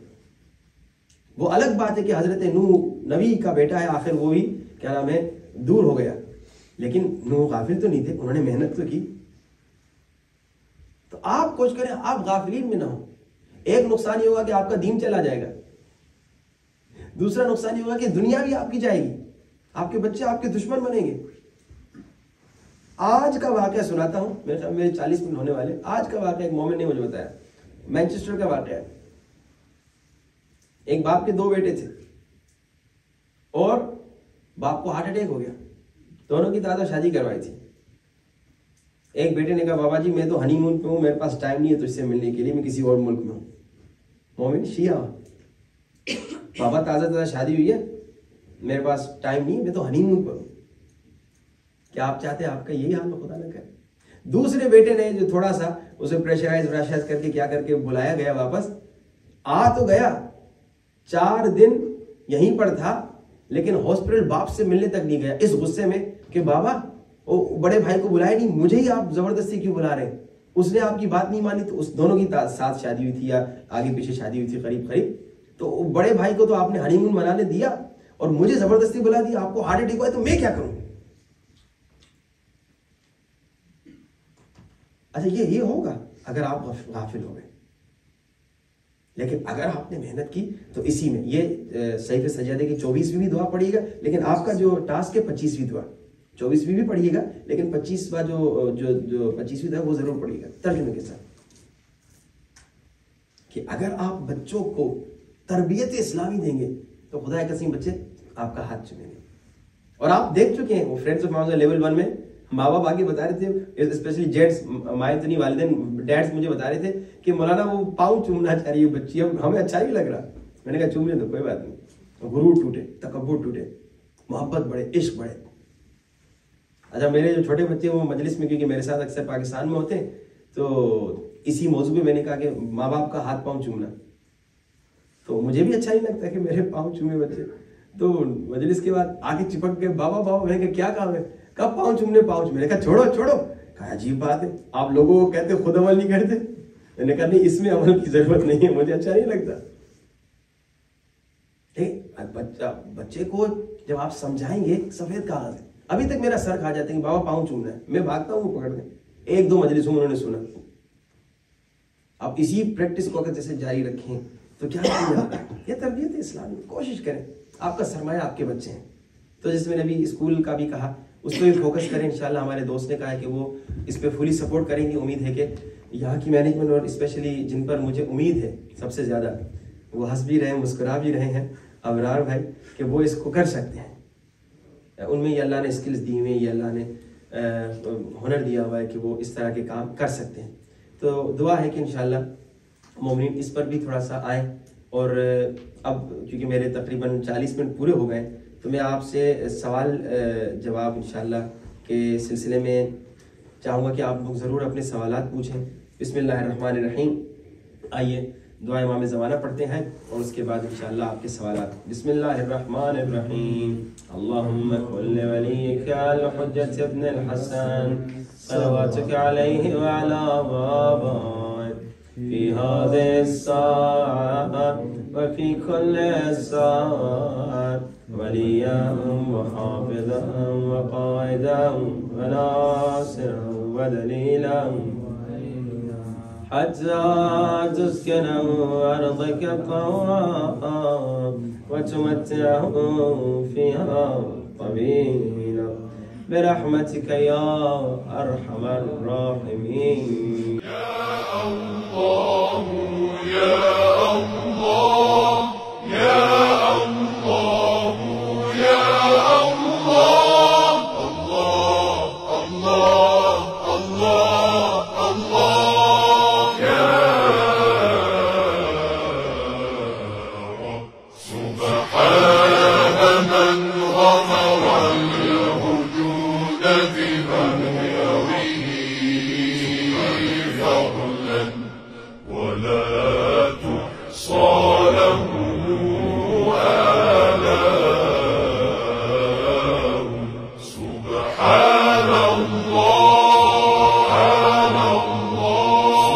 وہ الگ بات ہے کہ حضرت نوح نبی کا بیٹا ہے، آخر وہ بھی کیا نام ہے دور ہو گیا، لیکن نوح غافل تو نہیں تھے، انہوں نے محنت تو کی. تو آپ کوشش کریں آپ غافلین میں نہ ہوں. ایک نقصان یہ ہوگا کہ آپ کا دین چلا جائے گا، دوسرا نقصان یہ ہوگا کہ دنیا بھی آپ کی جائے گی، آپ کے بچے آپ کے دشمن بنیں گے. آج کا واقعہ سناتا ہوں، میرے 40 منٹ ہونے والے. آج کا واقعہ ایک مومن نے مجھے بتایا، مینچسٹر کا واقعہ ہے. ایک باپ کے 2 بیٹے تھے اور باپ کو ہارٹ اٹیک ہو گیا. دونوں کی دادا شادی کروائی تھی. ایک بیٹے نے کہا بابا جی میں تو ہنی مون پہ ہوں، میرے پاس ٹائم نہیں ہے تجھ سے ملنے کے لیے، میں کسی اور ملک میں ہوں. مومن شیعہ. بابا تازہ شادی ہوئی ہے، میرے پاس ٹائم نہیں ہے، میں تو ہنی مون پر ہوں. کیا آپ چاہتے ہیں آپ کا یہی حال خدا نہ کرے؟ دوسرے بیٹے نے جو تھوڑا سا اسے پریشرائز کر کے کیا کر کے بلایا گیا، واپس آ تو گیا، 4 دن یہیں پر تھا، لیکن ہاسپٹل باپ سے ملنے تک نہیں گیا، اس غصے میں کہ بابا بڑے بھائی کو بلایا نہیں، مجھے ہی آپ زبردستی کیوں بلا رہے ہیں؟ اس نے آپ کی بات نہیں مانی. تو اس دونوں کی ساتھ شادی ہوئی تھی یا آگے پیچھے شادی ہوئی تھی قریب، تو بڑے بھائی کو تو آپ نے ہنی مون منانے دیا اور مجھے زبردستی بلا دیا. آپ کو ہارٹ اٹیک ہوا ہے تو میں کیا کروں؟ اچھا یہ ہوگا اگر آپ غافل ہو گئے، لیکن اگر آپ نے محنت کی تو اسی میں یہ صحیفہ سجادے کی 24ویں بھی دعا پڑھیے گا، لیکن آپ کا جو ٹاسک ہے 25ویں دعا، 24ویں بھی پڑھیے گا لیکن 25واں جو 25ویں دعا وہ ضرور پڑھیے گا ترجمے کے ساتھ. کہ اگر آپ بچوں کو تربیت اسلامی دیں گے تو خدا قسم بچے آپ کا ہاتھ چومیں گے. اور آپ دیکھ چکے ہیں وہ فرینڈز آف ماؤنٹ لیول 1 میں ماں باپ آگے بتا رہے تھے، اسپیشلی جیٹس، مائیں والدین ڈیڈس مجھے بتا رہے تھے کہ مولانا وہ پاؤں چومنا چاہ رہی ہے بچی، ہمیں اچھا نہیں لگ رہا. میں نے کہا چوم لیں تو کوئی بات نہیں. غرور ٹوٹے، تکبر ٹوٹے، محبت بڑھے، عشق بڑھے. اچھا میرے جو چھوٹے بچے وہ مجلس میں، کیونکہ میرے ساتھ اکثر پاکستان میں ہوتے ہیں، تو اسی موضوع پہ میں نے کہا کہ ماں باپ کا ہاتھ پاؤں چومنا، تو مجھے بھی اچھا نہیں لگتا کہ میرے پاؤں چومے بچے. تو مجلس کے بعد آگے چپک کے بابا میں نے کہا کیا کام ہے؟ کب پاؤں چومنے؟ میں نے کہا چھوڑو. کہا عجیب بات ہے، آپ لوگوں کو کہتے خود عمل نہیں کرتے. میں نے کہا نہیں، اس میں عمل کی ضرورت نہیں ہے، مجھے اچھا نہیں لگتا. بچے کو جب آپ سمجھائیں گے، سفید کاغذ ہے. ابھی تک میرا سر کھا جاتا ہے کہ بابا پاؤں چومنا ہے، میں بھاگتا ہوں وہ پکڑنے. 1-2 مجلسوں میں انہوں نے سنا. آپ اسی پریکٹس کو اگر جیسے جاری رکھیں تو کیا یہ تربیت اسلامی. کوشش کریں، آپ کا سرمایہ آپ کے بچے ہیں. تو جس میں نے ابھی اسکول کا بھی کہا، اس پہ بھی فوکس کریں. انشاءاللہ ہمارے دوست نے کہا ہے کہ وہ اس پہ فلی سپورٹ کریں گے. امید ہے کہ یہاں کی مینجمنٹ اور اسپیشلی جن پر مجھے امید ہے سب سے زیادہ وہ ہنس بھی رہے ہیں، مسکرا بھی رہے ہیں ابرار بھائی کہ وہ اس کو کر سکتے ہیں، ان میں یہ اللہ نے اسکلز دی ہوئی ہیں، یہ اللہ نے ہنر دیا ہوا ہے کہ وہ اس طرح کے کام کر سکتے ہیں۔ تو دعا ہے کہ انشاءاللہ مومنین اس پر بھی تھوڑا سا آئیں، اور اب کیونکہ میرے تقریباً 40 منٹ پورے ہو گئے تو میں آپ سے سوال جواب انشاءاللہ کے سلسلے میں چاہوں گا کہ آپ لوگ ضرور اپنے سوالات پوچھیں۔ بسم اللہ الرحمن الرحیم، آئیے دعا امام زمانہ پڑھتے ہیں اور اس کے بعد انشاءاللہ آپ کے سوالات۔ بسم اللہ الرحمن الرحیم، اللہم کل ولیک الحجۃ ابن الحسن صلواتک علیہ وعلی آبائک فی هذه الساعة وفی کل ساعة ولیا وحافظا وقائدا وناصرا ودلیلا حتى تسكنه أرضك طوعا وتمتعه فيها طويلا برحمتك يا أرحم الراحمين. يا الله يا الله يا الله يا الله الله الله الله الله يا رب سبحان من غمر الوجود بمنيره فضلا ولا تحصى له آلاء. سبحان الله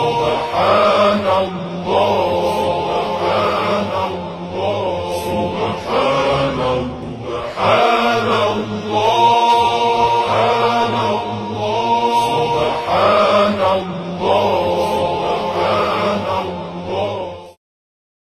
سبحان الله سبحان الله سبحان الله سبحان الله سبحان الله